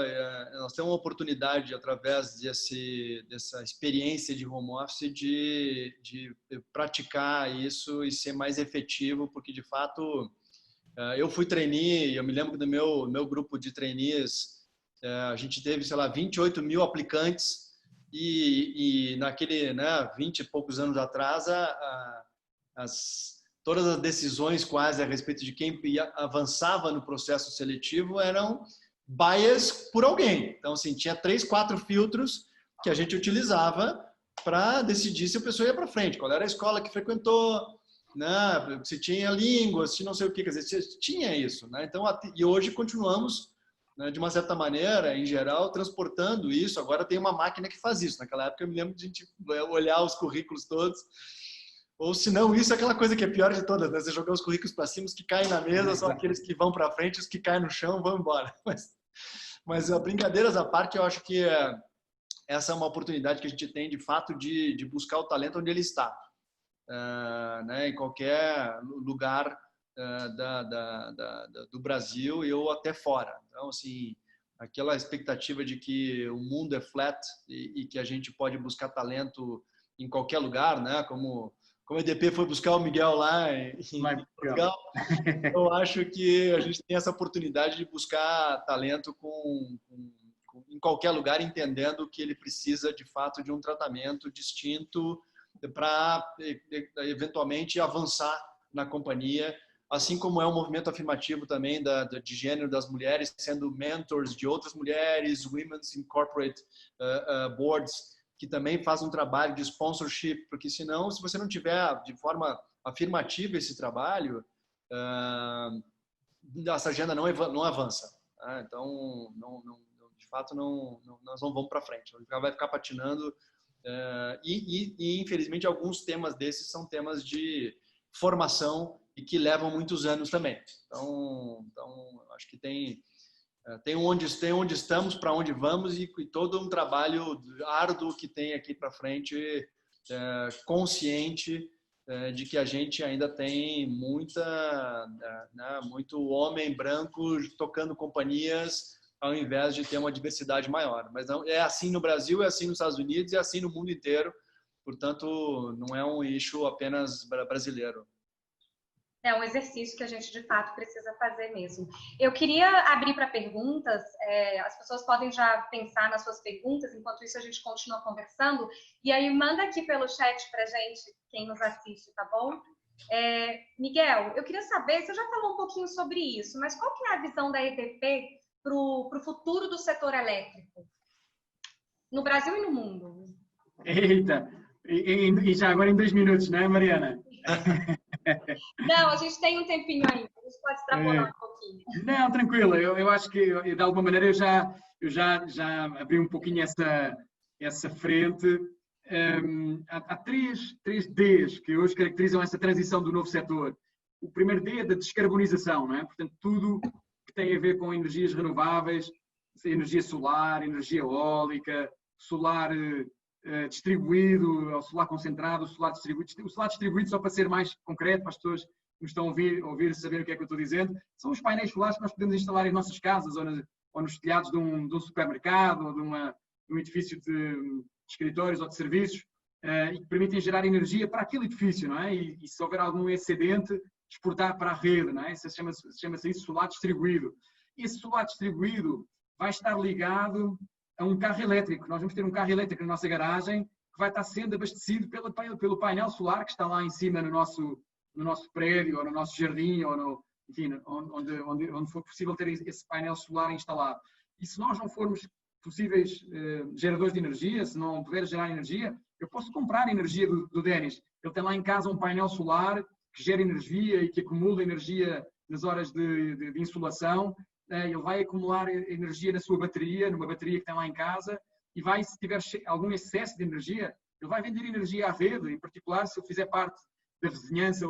[SPEAKER 3] nós temos uma oportunidade, através dessa experiência de home office, de praticar isso e ser mais efetivo, porque, de fato, eu fui trainee, eu me lembro do meu grupo de trainees, a gente teve, sei lá, 28 mil aplicantes e naquele, né, 20 e poucos anos atrás, todas as decisões quase a respeito de quem avançava no processo seletivo eram bias por alguém. Então, assim, tinha 3, 4 filtros que a gente utilizava para decidir se a pessoa ia para frente. Qual era a escola que frequentou, né? Se tinha língua, se não sei o que. Quer dizer, tinha isso, né? Então, e hoje continuamos, né, de uma certa maneira, em geral, transportando isso. Agora tem uma máquina que faz isso. Naquela época, eu me lembro de a gente olhar os currículos todos. Ou se não, isso é aquela coisa que é pior de todas, né? Você jogar os currículos para cima, os que caem na mesa são aqueles que vão para frente, os que caem no chão vão embora. Mas brincadeiras à parte, eu acho que essa é uma oportunidade que a gente tem, de fato, de buscar o talento onde ele está. Né? Em qualquer lugar do Brasil ou até fora. Então, assim, aquela expectativa de que o mundo é flat e que a gente pode buscar talento em qualquer lugar, né? Como a EDP foi buscar o Miguel lá em Portugal, eu acho que a gente tem essa oportunidade de buscar talento em qualquer lugar, entendendo que ele precisa, de fato, de um tratamento distinto para, eventualmente, avançar na companhia, assim como é um movimento afirmativo também de gênero das mulheres, sendo mentors de outras mulheres, Women's in Corporate Boards, que também faz um trabalho de sponsorship, porque senão, se você não tiver de forma afirmativa esse trabalho, essa agenda não avança. Então, de fato, nós não vamos para frente. Vai ficar patinando. E, infelizmente, alguns temas desses são temas de formação e que levam muitos anos também. Então acho que tem onde estamos, para onde vamos e todo um trabalho árduo que tem aqui para frente, consciente de que a gente ainda tem muito homem branco tocando companhias ao invés de ter uma diversidade maior. Mas não, é assim no Brasil, é assim nos Estados Unidos, é assim no mundo inteiro. Portanto, não é um issue apenas brasileiro.
[SPEAKER 1] É um exercício que a gente, de fato, precisa fazer mesmo. Eu queria abrir para perguntas. As pessoas podem já pensar nas suas perguntas, enquanto isso a gente continua conversando. E aí, manda aqui pelo chat para a gente, quem nos assiste, tá bom? Miguel, eu queria saber, você já falou um pouquinho sobre isso, mas qual que é a visão da EDP para o futuro do setor elétrico? No Brasil e no mundo.
[SPEAKER 2] Eita! E já agora em 2 minutos, não é, Mariana?
[SPEAKER 1] Não, a gente tem um tempinho ainda, a gente pode extrapolar um pouquinho.
[SPEAKER 2] Não, tranquilo, eu acho que de alguma maneira eu já abri um pouquinho essa frente. Há três Ds que hoje caracterizam essa transição do novo setor. O primeiro D é da descarbonização, não é? Portanto, tudo que tem a ver com energias renováveis, energia solar, energia eólica, solar distribuído, ou solar concentrado, solar distribuído. O solar distribuído, só para ser mais concreto, para as pessoas que me estão a ouvir saber o que é que eu estou dizendo, são os painéis solares que nós podemos instalar em nossas casas ou nos telhados de um supermercado ou de um edifício de escritórios ou de serviços e que permitem gerar energia para aquele edifício, não é? E se houver algum excedente, exportar para a rede, não é? Isso chama-se isso solar distribuído. Esse solar distribuído vai estar ligado a um carro elétrico. Nós vamos ter um carro elétrico na nossa garagem que vai estar sendo abastecido pelo painel solar que está lá em cima no nosso prédio, ou no nosso jardim, ou enfim, onde for possível ter esse painel solar instalado. E se nós não formos possíveis geradores de energia, se não puder gerar energia, eu posso comprar energia do Denis. Ele tem lá em casa um painel solar que gera energia e que acumula energia nas horas de insolação. Ele vai acumular energia na sua bateria, numa bateria que tem lá em casa, e se tiver algum excesso de energia, ele vai vender energia à rede, em particular se eu fizer parte da vizinhança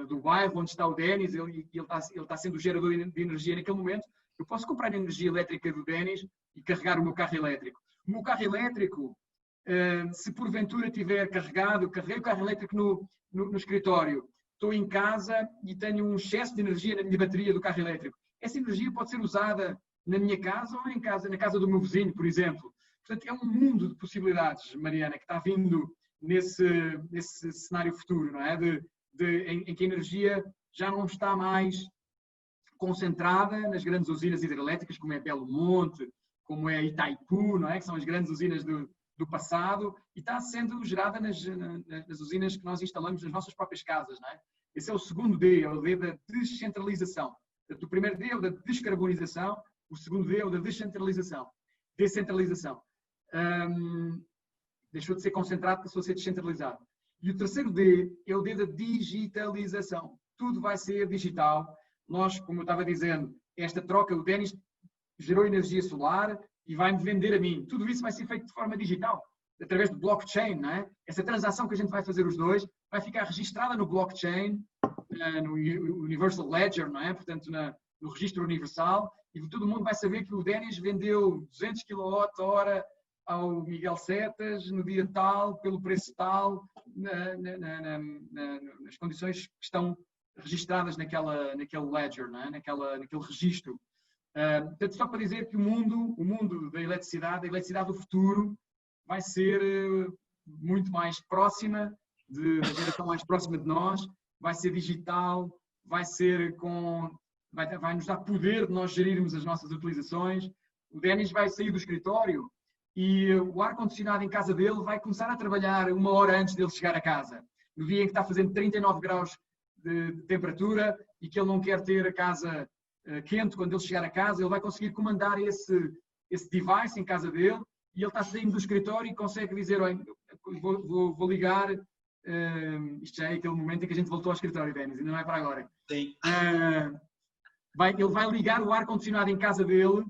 [SPEAKER 2] do bairro onde está o Denis, ele está sendo o gerador de energia naquele momento. Eu posso comprar energia elétrica do Denis e carregar o meu carro elétrico. O meu carro elétrico, se porventura tiver carregado, carreguei o carro elétrico no escritório, estou em casa e tenho um excesso de energia na minha bateria do carro elétrico. Essa energia pode ser usada na minha casa ou na casa do meu vizinho, por exemplo. Portanto, é um mundo de possibilidades, Mariana, que está vindo nesse cenário futuro, não é? Em que a energia já não está mais concentrada nas grandes usinas hidrelétricas, como é Belo Monte, como é Itaipu, não é? Que são as grandes usinas do passado, e está sendo gerada nas usinas que nós instalamos nas nossas próprias casas, não é? Esse é o segundo D, é o D da descentralização. O primeiro D é o da descarbonização, o segundo D é o da descentralização. Deixou de ser concentrado, passou a ser descentralizado. E o terceiro D é o D da digitalização. Tudo vai ser digital. Nós, como eu estava dizendo, esta troca, o Denis gerou energia solar e vai-me vender a mim. Tudo isso vai ser feito de forma digital, através do blockchain, não é? Essa transação que a gente vai fazer os dois vai ficar registrada no blockchain, no Universal Ledger, não é? Portanto, no registro universal, e todo mundo vai saber que o Denis vendeu 200 kWh ao Miguel Setas no dia tal, pelo preço tal, nas condições que estão registradas naquele ledger, não é? naquele registro. Portanto, só para dizer que o mundo da eletricidade, a eletricidade do futuro, vai ser muito mais próxima, da geração mais próxima de nós, vai ser digital, vai nos dar poder de nós gerirmos as nossas utilizações, o Denis vai sair do escritório e o ar-condicionado em casa dele vai começar a trabalhar 1 hora antes dele chegar a casa. No dia em que está fazendo 39 graus de temperatura e que ele não quer ter a casa quente quando ele chegar a casa, ele vai conseguir comandar esse device em casa dele e ele está saindo do escritório e consegue dizer, vou ligar, isto já é aquele momento em que a gente voltou ao escritório, Denis, ainda não é para agora.
[SPEAKER 3] Sim.
[SPEAKER 2] Ele vai ligar o ar-condicionado em casa dele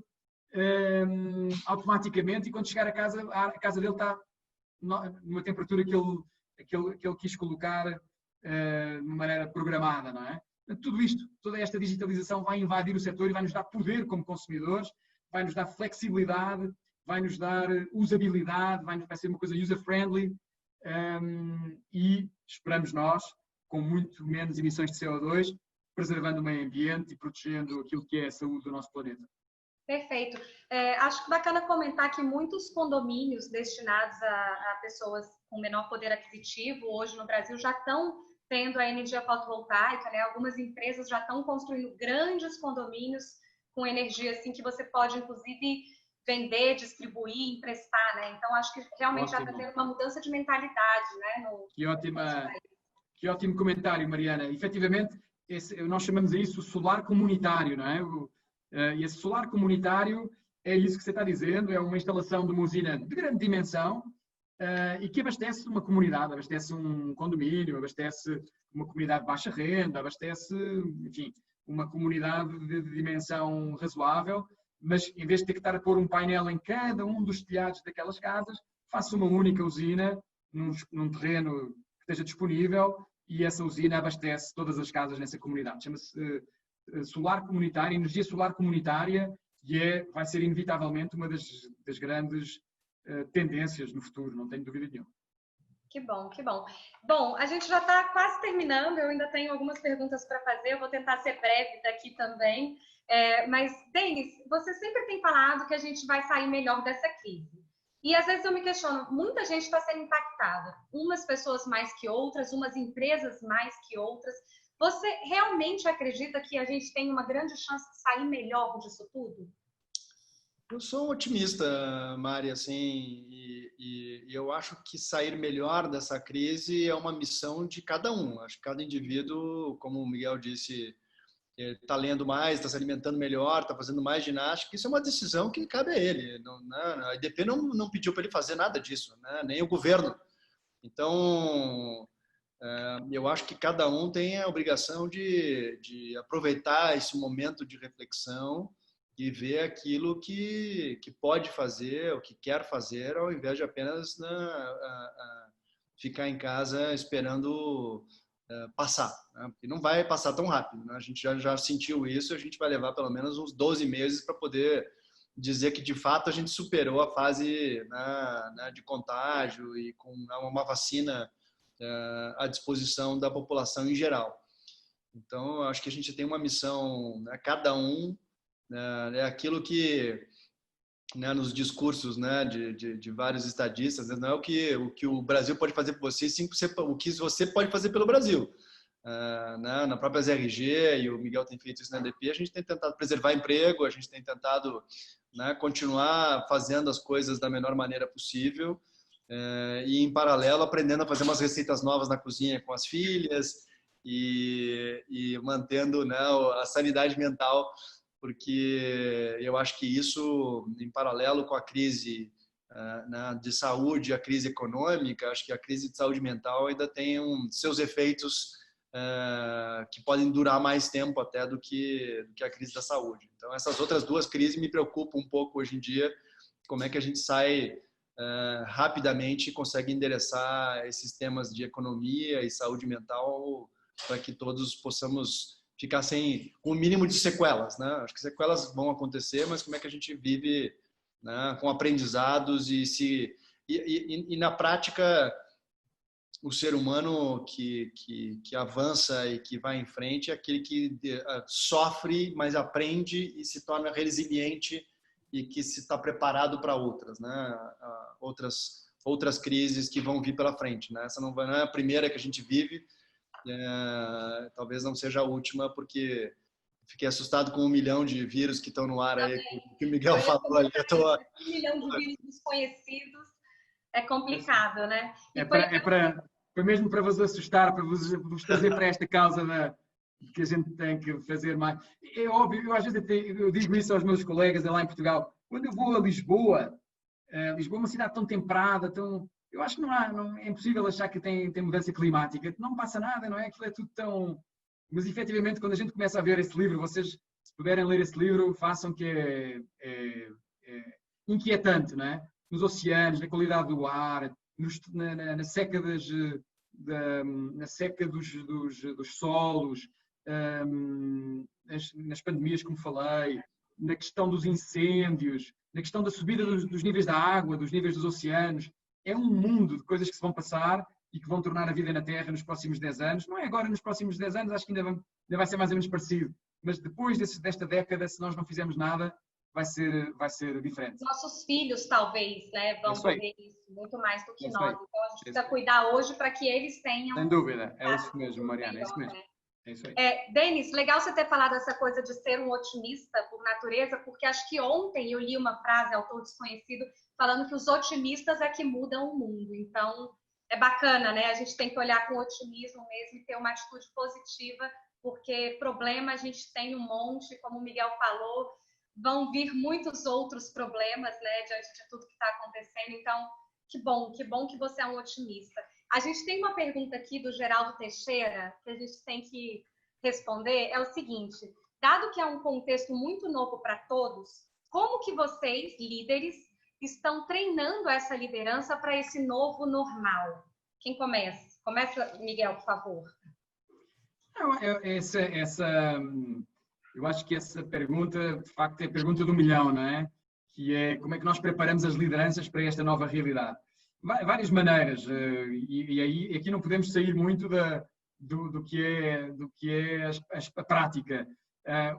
[SPEAKER 2] automaticamente e quando chegar a casa dele está numa temperatura que ele quis colocar de maneira programada, não é? Tudo isto, toda esta digitalização vai invadir o setor e vai nos dar poder como consumidores, vai nos dar flexibilidade, vai nos dar usabilidade, vai ser uma coisa user-friendly e esperamos nós, com muito menos emissões de CO2, preservando o meio ambiente e protegendo aquilo que é a saúde do nosso planeta.
[SPEAKER 1] Perfeito. Acho que bacana comentar que muitos condomínios destinados a pessoas com menor poder aquisitivo hoje no Brasil já estão tendo a energia fotovoltaica, né? Algumas empresas já estão construindo grandes condomínios com energia assim que você pode inclusive vender, distribuir, emprestar, né? Então acho que realmente já está tendo uma mudança de mentalidade, né?
[SPEAKER 2] Que ótimo comentário, Mariana. Efetivamente, nós chamamos a isso o solar comunitário, não é? E esse solar comunitário é isso que você está dizendo, é uma instalação de uma usina de grande dimensão e que abastece uma comunidade, abastece um condomínio, abastece uma comunidade de baixa renda, abastece, enfim, uma comunidade de dimensão razoável, mas em vez de ter que estar a pôr um painel em cada um dos telhados daquelas casas, faça uma única usina num terreno que esteja disponível e essa usina abastece todas as casas nessa comunidade. Chama-se solar comunitário, energia solar comunitária, e vai ser inevitavelmente uma das grandes tendências no futuro, não tenho dúvida nenhuma.
[SPEAKER 1] Que bom, que bom. Bom, a gente já está quase terminando, eu ainda tenho algumas perguntas para fazer, eu vou tentar ser breve daqui também. Mas, Denis, você sempre tem falado que a gente vai sair melhor dessa crise. E às vezes eu me questiono, muita gente está sendo impactada, umas pessoas mais que outras, umas empresas mais que outras. Você realmente acredita que a gente tem uma grande chance de sair melhor disso tudo?
[SPEAKER 3] Eu sou um otimista, Mari, assim, e eu acho que sair melhor dessa crise é uma missão de cada um. Acho que cada indivíduo, como o Miguel disse, está lendo mais, está se alimentando melhor, está fazendo mais ginástica. Isso é uma decisão que cabe a ele. A EDP não pediu para ele fazer nada disso, né? Nem o governo. Então, eu acho que cada um tem a obrigação de aproveitar esse momento de reflexão e ver aquilo que pode fazer, o que quer fazer, ao invés de apenas ficar em casa esperando passar, né? Porque não vai passar tão rápido, né? A gente já sentiu isso, a gente vai levar pelo menos uns 12 meses para poder dizer que de fato a gente superou a fase, né, de contágio e com uma vacina à disposição da população em geral. Então, acho que a gente tem uma missão, né, cada um, é aquilo que, né, nos discursos, né, de vários estadistas, né, não é o que o Brasil pode fazer por você, sim o que você pode fazer pelo Brasil. Né, na própria ZRG, e o Miguel tem feito isso na EDP, a gente tem tentado preservar emprego, a gente tem tentado, né, continuar fazendo as coisas da melhor maneira possível e, em paralelo, aprendendo a fazer umas receitas novas na cozinha com as filhas e mantendo, né, a sanidade mental, porque eu acho que isso, em paralelo com a crise de saúde, a crise econômica, acho que a crise de saúde mental ainda tem seus efeitos que podem durar mais tempo até do que a crise da saúde. Então, essas outras duas crises me preocupam um pouco hoje em dia, como é que a gente sai rapidamente e consegue endereçar esses temas de economia e saúde mental para que todos possamos ficar com o mínimo de sequelas, né? Acho que sequelas vão acontecer, mas como é que a gente vive, né, com aprendizados e na prática o ser humano que avança e que vai em frente é aquele que sofre, mas aprende e se torna resiliente e que se está preparado para outras, né? Outras crises que vão vir pela frente, né? Essa não é a primeira que a gente vive, talvez não seja a última, porque fiquei assustado com 1 milhão de vírus que estão no ar aí que o Miguel falou ali. Eu tô...
[SPEAKER 1] 1 milhão de vírus desconhecidos é complicado, né?
[SPEAKER 2] Foi mesmo para vos assustar, para vos trazer para esta causa que a gente tem que fazer mais. É óbvio, eu às vezes eu digo isso aos meus colegas lá em Portugal. Quando eu vou a Lisboa, Lisboa é uma cidade tão temperada, eu acho que é impossível achar que tem mudança climática. Não passa nada, não é? Aquilo é tudo tão... Mas, efetivamente, quando a gente começa a ver esse livro, vocês, se puderem ler esse livro, façam, que é inquietante, não é? Nos oceanos, na qualidade do ar, na seca na seca dos solos, nas pandemias, como falei, na questão dos incêndios, na questão da subida dos níveis da água, dos níveis dos oceanos. É um mundo de coisas que se vão passar e que vão tornar a vida na Terra nos próximos 10 anos. Não é agora nos próximos 10 anos, acho que ainda vai ser mais ou menos parecido. Mas depois desta década, se nós não fizermos nada, vai ser diferente.
[SPEAKER 1] Nossos filhos, talvez, né, vão viver isso muito mais do que nós. Então, a gente precisa cuidar hoje para que eles tenham...
[SPEAKER 2] Sem dúvida, é isso mesmo, Mariana, é isso mesmo. É isso aí.
[SPEAKER 1] Denis, legal você ter falado essa coisa de ser um otimista por natureza, porque acho que ontem eu li uma frase, autor desconhecido, falando que os otimistas é que mudam o mundo. Então, é bacana, né? A gente tem que olhar com otimismo mesmo e ter uma atitude positiva, porque problema a gente tem um monte, como o Miguel falou, vão vir muitos outros problemas, né, diante de tudo que está acontecendo. Então, que bom que você é um otimista. A gente tem uma pergunta aqui do Geraldo Teixeira, que a gente tem que responder, é o seguinte: dado que é um contexto muito novo para todos, como que vocês, líderes, estão treinando essa liderança para esse novo normal? Quem começa? Começa, Miguel, por favor.
[SPEAKER 2] Eu acho que essa pergunta, de facto, é a pergunta do milhão, não é? Que é como é que nós preparamos as lideranças para esta nova realidade. Várias maneiras, e aí aqui não podemos sair muito do que é a prática.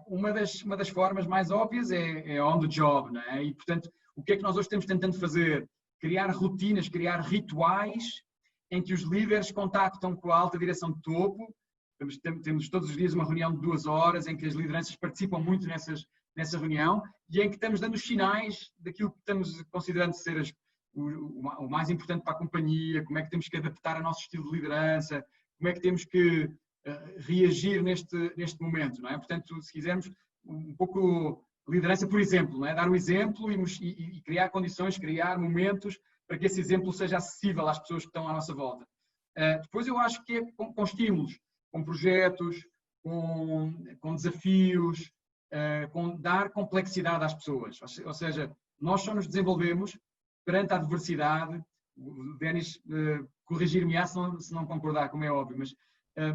[SPEAKER 2] Uma das formas mais óbvias é on the job, não é? E, portanto, o que é que nós hoje temos tentando fazer? Criar rotinas, criar rituais em que os líderes contactam com a alta direção de topo. Temos todos os dias uma reunião de 2 horas em que as lideranças participam muito nessa reunião e em que estamos dando os sinais daquilo que estamos considerando ser o mais importante para a companhia, como é que temos que adaptar o nosso estilo de liderança, como é que temos que reagir neste momento, não é? Portanto, se quisermos, um pouco liderança por exemplo, não é? Dar o exemplo e criar condições, criar momentos para que esse exemplo seja acessível às pessoas que estão à nossa volta. Depois eu acho que é com estímulos, com projetos, com desafios, com dar complexidade às pessoas. Ou seja, nós só nos desenvolvemos perante a adversidade. O Denis corrigir-me-á se não concordar, como é óbvio,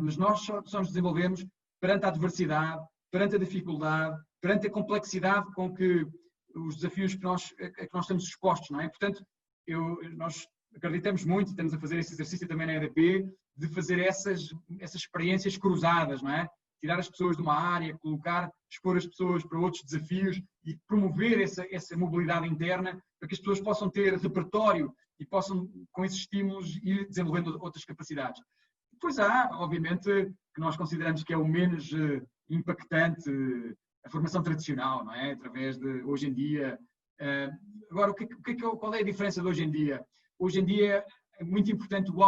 [SPEAKER 2] mas nós só nos desenvolvemos perante a adversidade, perante a dificuldade, perante a complexidade com que os desafios que nós estamos expostos, não é? Portanto, nós acreditamos muito, e estamos a fazer esse exercício também na EDP, de fazer essas experiências cruzadas, não é? Tirar as pessoas de uma área, expor as pessoas para outros desafios e promover essa mobilidade interna para que as pessoas possam ter repertório e possam, com esses estímulos, ir desenvolvendo outras capacidades. Depois há, obviamente, que nós consideramos que é o menos impactante, a formação tradicional, não é? Através de, hoje em dia... Agora, qual é a diferença de hoje em dia? Hoje em dia é muito importante o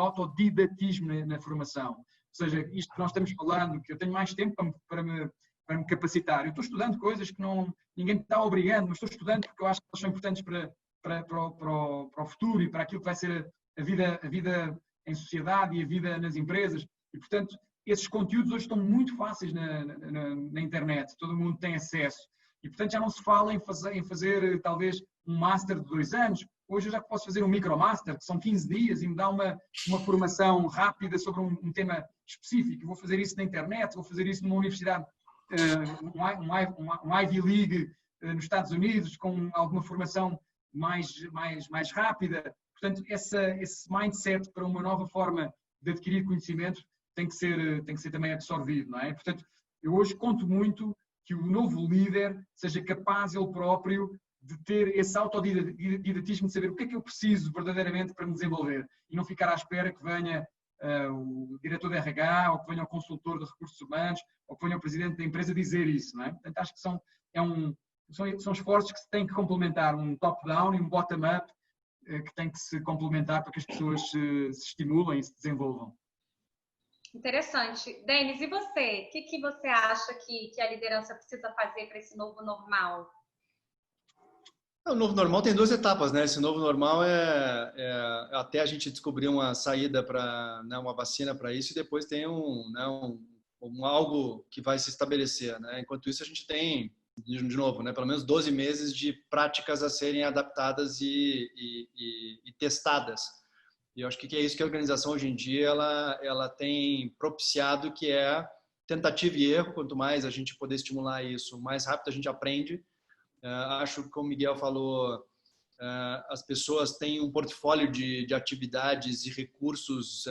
[SPEAKER 2] autodidatismo na formação. Ou seja, isto que nós estamos falando, que eu tenho mais tempo para me capacitar. Eu estou estudando coisas que ninguém me está obrigando, mas estou estudando porque eu acho que elas são importantes para o futuro e para aquilo que vai ser a vida em sociedade e a vida nas empresas. E, portanto, esses conteúdos hoje estão muito fáceis na internet. Todo mundo tem acesso. E, portanto, já não se fala em fazer talvez um master de 2 anos. Hoje eu já posso fazer um micromaster, que são 15 dias, e me dá uma formação rápida sobre um tema específico. Vou fazer isso na internet, vou fazer isso numa universidade, um Ivy League nos Estados Unidos, com alguma formação mais rápida. Portanto, esse mindset para uma nova forma de adquirir conhecimento tem que ser também absorvido, não é? Portanto, eu hoje conto muito que o novo líder seja capaz ele próprio de ter esse autodidatismo, de saber o que é que eu preciso verdadeiramente para me desenvolver e não ficar à espera que venha o diretor de RH ou que venha o consultor de recursos humanos ou que venha o presidente da empresa dizer isso, não é? Portanto, acho que é são esforços que se têm que complementar, um top-down e um bottom-up, que têm que se complementar para que as pessoas se estimulem e se desenvolvam.
[SPEAKER 1] Interessante. Denis, e você? O que você acha que a liderança precisa fazer para esse novo normal?
[SPEAKER 3] O novo normal tem 2 etapas, né? Esse novo normal é até a gente descobrir uma saída para, né, uma vacina para isso, e depois tem algo que vai se estabelecer, né? Enquanto isso, a gente tem, de novo, né, pelo menos 12 meses de práticas a serem adaptadas e testadas. E eu acho que é isso que a organização hoje em dia ela tem propiciado, que é tentativa e erro. Quanto mais a gente poder estimular isso, mais rápido a gente aprende. Acho que, como o Miguel falou, as pessoas têm um portfólio de atividades e recursos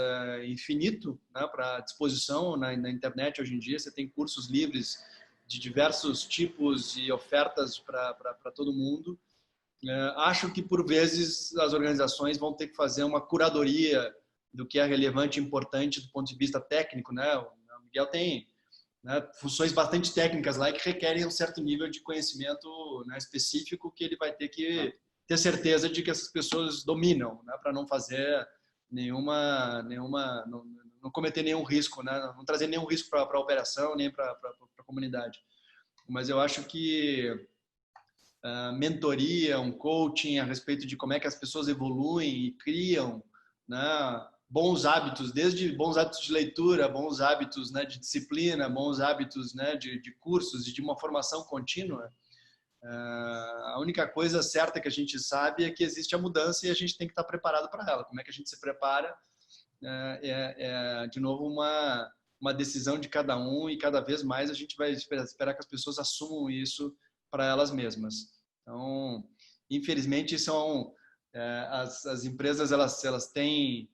[SPEAKER 3] infinito, né, para disposição na internet hoje em dia. Você tem cursos livres de diversos tipos e ofertas para todo mundo. Acho que, por vezes, as organizações vão ter que fazer uma curadoria do que é relevante e importante do ponto de vista técnico, né? O Miguel tem, né, funções bastante técnicas lá que requerem um certo nível de conhecimento, né, específico, que ele vai ter que ter certeza de que essas pessoas dominam, né, para não fazer não cometer nenhum risco, né, não trazer nenhum risco para a operação, nem para a comunidade. Mas eu acho que mentoria, um coaching a respeito de como é que as pessoas evoluem e criam, né, bons hábitos, desde bons hábitos de leitura, bons hábitos, né, de disciplina, bons hábitos, né, de cursos e de uma formação contínua. A única coisa certa que a gente sabe é que existe a mudança e a gente tem que estar preparado para ela. Como é que a gente se prepara? De novo, uma decisão de cada um, e cada vez mais a gente vai esperar que as pessoas assumam isso para elas mesmas. Então, infelizmente, as empresas elas têm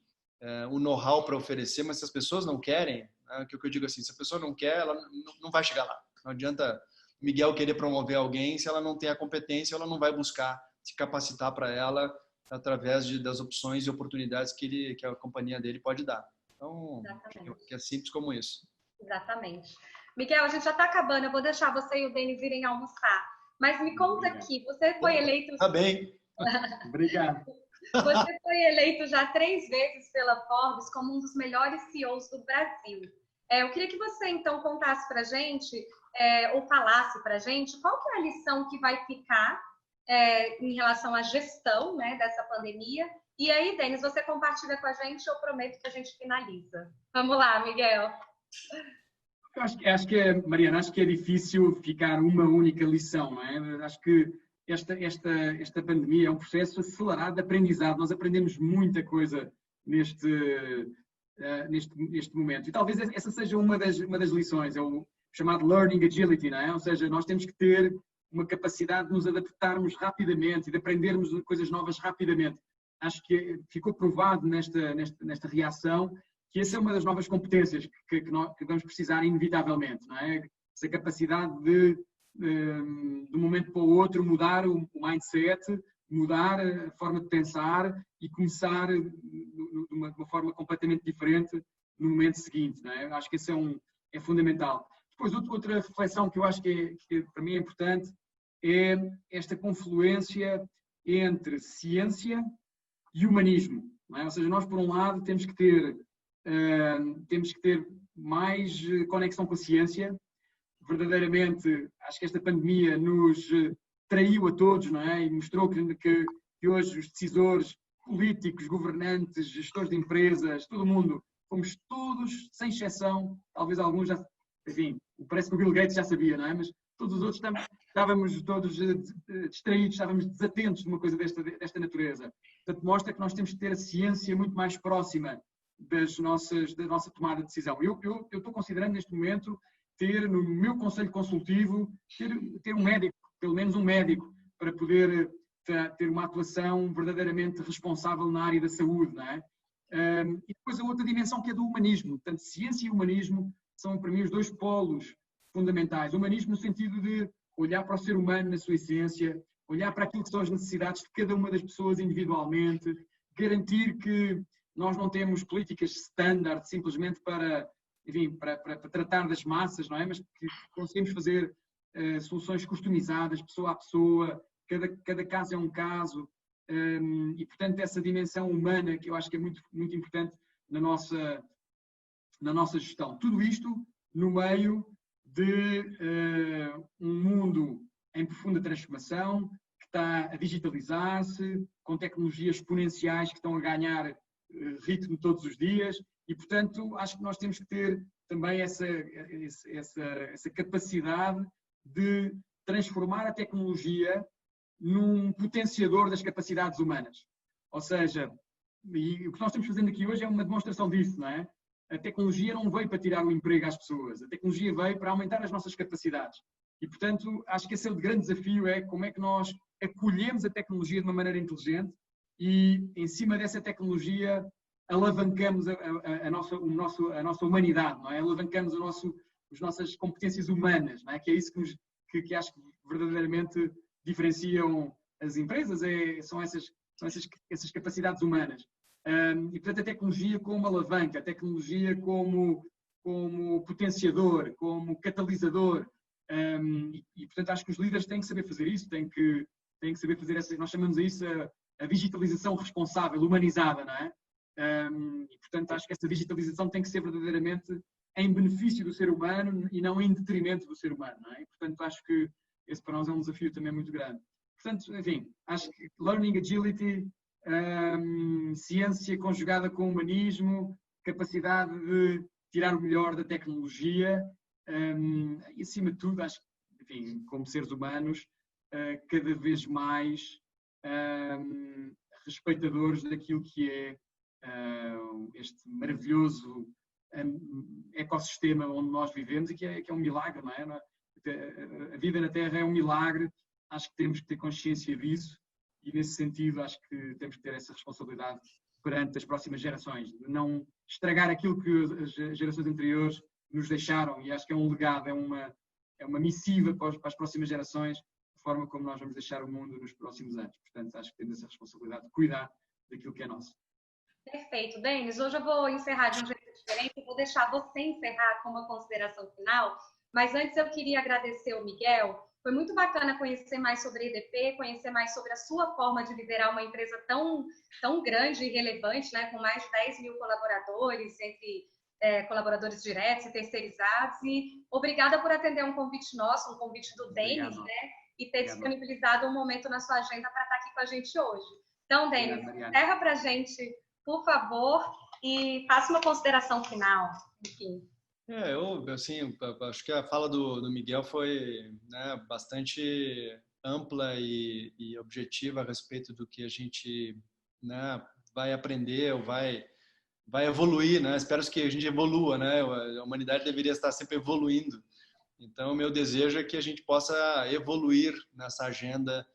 [SPEAKER 3] o know-how para oferecer, mas se as pessoas não querem, né, que eu digo assim, se a pessoa não quer, ela não vai chegar lá. Não adianta o Miguel querer promover alguém se ela não tem a competência, ela não vai buscar se capacitar para ela através das opções e oportunidades que a companhia dele pode dar. Então, que é simples como isso.
[SPEAKER 1] Exatamente. Miguel, a gente já está acabando, eu vou deixar você e o Denis irem almoçar. Mas me conta aqui, você foi eleito...
[SPEAKER 3] Tá bem.
[SPEAKER 2] Obrigado.
[SPEAKER 1] Você foi eleito já 3 vezes pela Forbes como um dos melhores CEOs do Brasil. Eu queria que você, então, contasse para a gente, ou falasse para a gente, qual que é a lição que vai ficar em relação à gestão, né, dessa pandemia. E aí, Denis, você compartilha com a gente, eu prometo que a gente finaliza. Vamos lá, Miguel.
[SPEAKER 2] Acho que Mariana, acho que é difícil ficar uma única lição, não é? Acho que esta pandemia é um processo acelerado de aprendizado. Nós aprendemos muita coisa neste momento. E talvez essa seja uma das lições, é o chamado Learning Agility, não é? Ou seja, nós temos que ter uma capacidade de nos adaptarmos rapidamente e de aprendermos coisas novas rapidamente. Acho que ficou provado nesta reação que essa é uma das novas competências que vamos precisar inevitavelmente, não é? Essa capacidade de um momento para o outro, mudar o mindset, mudar a forma de pensar e começar de uma forma completamente diferente no momento seguinte, não é? Acho que isso é fundamental. Depois, outra reflexão que eu acho que para mim é importante é esta confluência entre ciência e humanismo, não é? Ou seja, nós, por um lado, temos que ter mais conexão com a ciência. Verdadeiramente, acho que esta pandemia nos traiu a todos, não é? E mostrou que hoje os decisores políticos, governantes, gestores de empresas, todo mundo, fomos todos, sem exceção, talvez alguns já, enfim, parece que o Bill Gates já sabia, não é? Mas todos os outros estávamos todos distraídos, estávamos desatentos de uma coisa desta natureza. Portanto, mostra que nós temos que ter a ciência muito mais próxima da nossa tomada de decisão. Eu estou considerando neste momento ter no meu conselho consultivo, ter um médico, pelo menos um médico, para poder ter uma atuação verdadeiramente responsável na área da saúde, não é? E depois a outra dimensão que é do humanismo. Portanto, ciência e humanismo são para mim os 2 polos fundamentais. O humanismo no sentido de olhar para o ser humano na sua essência, olhar para aquilo que são as necessidades de cada uma das pessoas individualmente, garantir que nós não temos políticas standard simplesmente para tratar das massas, não é? Mas que conseguimos fazer soluções customizadas, pessoa a pessoa, cada caso é um caso, e, portanto, essa dimensão humana que eu acho que é muito, muito importante na nossa gestão. Tudo isto no meio de um mundo em profunda transformação, que está a digitalizar-se, com tecnologias exponenciais que estão a ganhar ritmo todos os dias, e, portanto, acho que nós temos que ter também essa capacidade de transformar a tecnologia num potenciador das capacidades humanas. Ou seja, e o que nós estamos fazendo aqui hoje é uma demonstração disso, não é? A tecnologia não veio para tirar o emprego às pessoas, a tecnologia veio para aumentar as nossas capacidades. E, portanto, acho que esse é o grande desafio, é como é que nós acolhemos a tecnologia de uma maneira inteligente e, em cima dessa tecnologia, alavancamos a nossa humanidade, não é? Alavancamos as nossas competências humanas, não é? Que é isso que acho que verdadeiramente diferenciam as empresas, são essas capacidades humanas. E, portanto, a tecnologia como alavanca, a tecnologia como potenciador, como catalisador. E, portanto, acho que os líderes têm que saber fazer isso, têm que saber fazer nós chamamos isso a digitalização responsável, humanizada, não é? E, portanto, acho que essa digitalização tem que ser verdadeiramente em benefício do ser humano e não em detrimento do ser humano, não é? E, portanto, acho que esse para nós é um desafio também muito grande. Portanto, enfim, acho que Learning Agility, ciência conjugada com humanismo, capacidade de tirar o melhor da tecnologia, e acima de tudo, acho que, enfim, como seres humanos, cada vez mais respeitadores daquilo que é este maravilhoso ecossistema onde nós vivemos e que é um milagre, não é? A vida na Terra é um milagre, acho que temos que ter consciência disso e, nesse sentido, acho que temos que ter essa responsabilidade perante as próximas gerações, de não estragar aquilo que as gerações anteriores nos deixaram, e acho que é um legado, é uma missiva para as próximas gerações, a forma como nós vamos deixar o mundo nos próximos anos. Portanto, acho que temos essa responsabilidade de cuidar daquilo que é nosso.
[SPEAKER 1] Perfeito, Denis. Hoje eu vou encerrar de um jeito diferente, eu vou deixar você encerrar com uma consideração final, mas antes eu queria agradecer ao Miguel. Foi muito bacana conhecer mais sobre a EDP, conhecer mais sobre a sua forma de liderar uma empresa tão grande e relevante, né, com mais de 10 mil colaboradores, entre colaboradores diretos e terceirizados. E obrigada por atender um convite nosso, um convite do Denis, né, e ter disponibilizado um momento na sua agenda para estar aqui com a gente hoje. Então, Denis, encerra para a gente, por favor, e faça uma consideração final, enfim.
[SPEAKER 3] Eu assim, acho que a fala do Miguel foi, né, bastante ampla e objetiva a respeito do que a gente, né, vai aprender ou vai evoluir, né? Espero que a gente evolua, né? A humanidade deveria estar sempre evoluindo. Então, meu desejo é que a gente possa evoluir nessa agenda,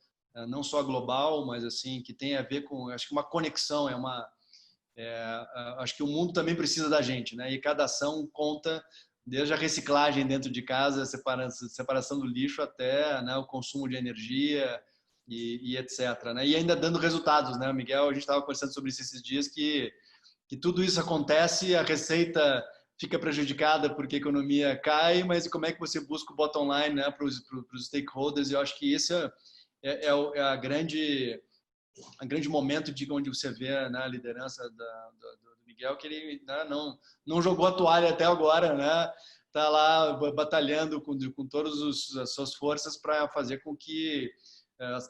[SPEAKER 3] não só global, mas assim que tem a ver com, acho que uma conexão, acho que o mundo também precisa da gente, né? E cada ação conta, desde a reciclagem dentro de casa, separação do lixo até, né, o consumo de energia e etc, né? E ainda dando resultados, né? Miguel, a gente estava conversando sobre isso esses dias, que tudo isso acontece, a receita fica prejudicada porque a economia cai, mas como é que você busca o bottom line, né, para os stakeholders? E eu acho que isso é a grande momento de onde você vê, né, a liderança do Miguel, que ele, né, não jogou a toalha até agora, né? Tá lá batalhando com todas as suas forças para fazer com que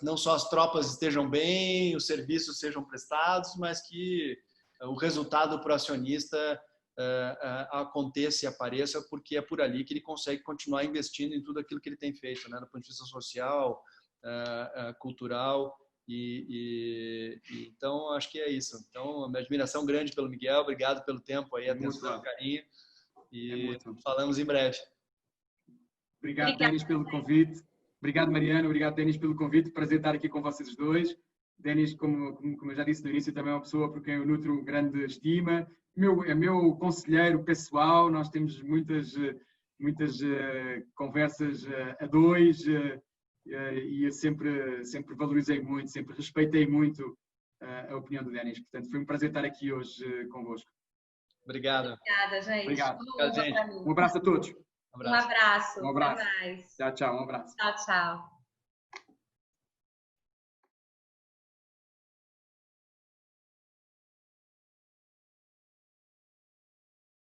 [SPEAKER 3] não só as tropas estejam bem, os serviços sejam prestados, mas que o resultado para o acionista aconteça e apareça, porque é por ali que ele consegue continuar investindo em tudo aquilo que ele tem feito, né, do ponto de vista social, cultural. Então, acho que é isso. Então, minha admiração grande pelo Miguel, obrigado pelo tempo aí, atenção, carinho, e falamos em breve.
[SPEAKER 2] Obrigado, Denis, pelo convite. Obrigado, Mariana. Obrigado, Denis, pelo convite. Prazer estar aqui com vocês dois. Denis, como eu já disse no início, também é uma pessoa por quem eu nutro grande estima. É meu conselheiro pessoal. Nós temos muitas conversas a dois, e eu sempre valorizei muito, sempre respeitei muito a opinião do Denis. Portanto, foi um prazer estar aqui hoje convosco.
[SPEAKER 3] Obrigado.
[SPEAKER 1] Obrigada, gente.
[SPEAKER 2] Obrigado.
[SPEAKER 3] Obrigado, gente.
[SPEAKER 2] Um abraço a todos.
[SPEAKER 3] Um
[SPEAKER 1] Um abraço.
[SPEAKER 2] Um abraço.
[SPEAKER 1] Até mais.
[SPEAKER 2] Tchau, tchau. Um abraço.
[SPEAKER 1] Tchau, tchau.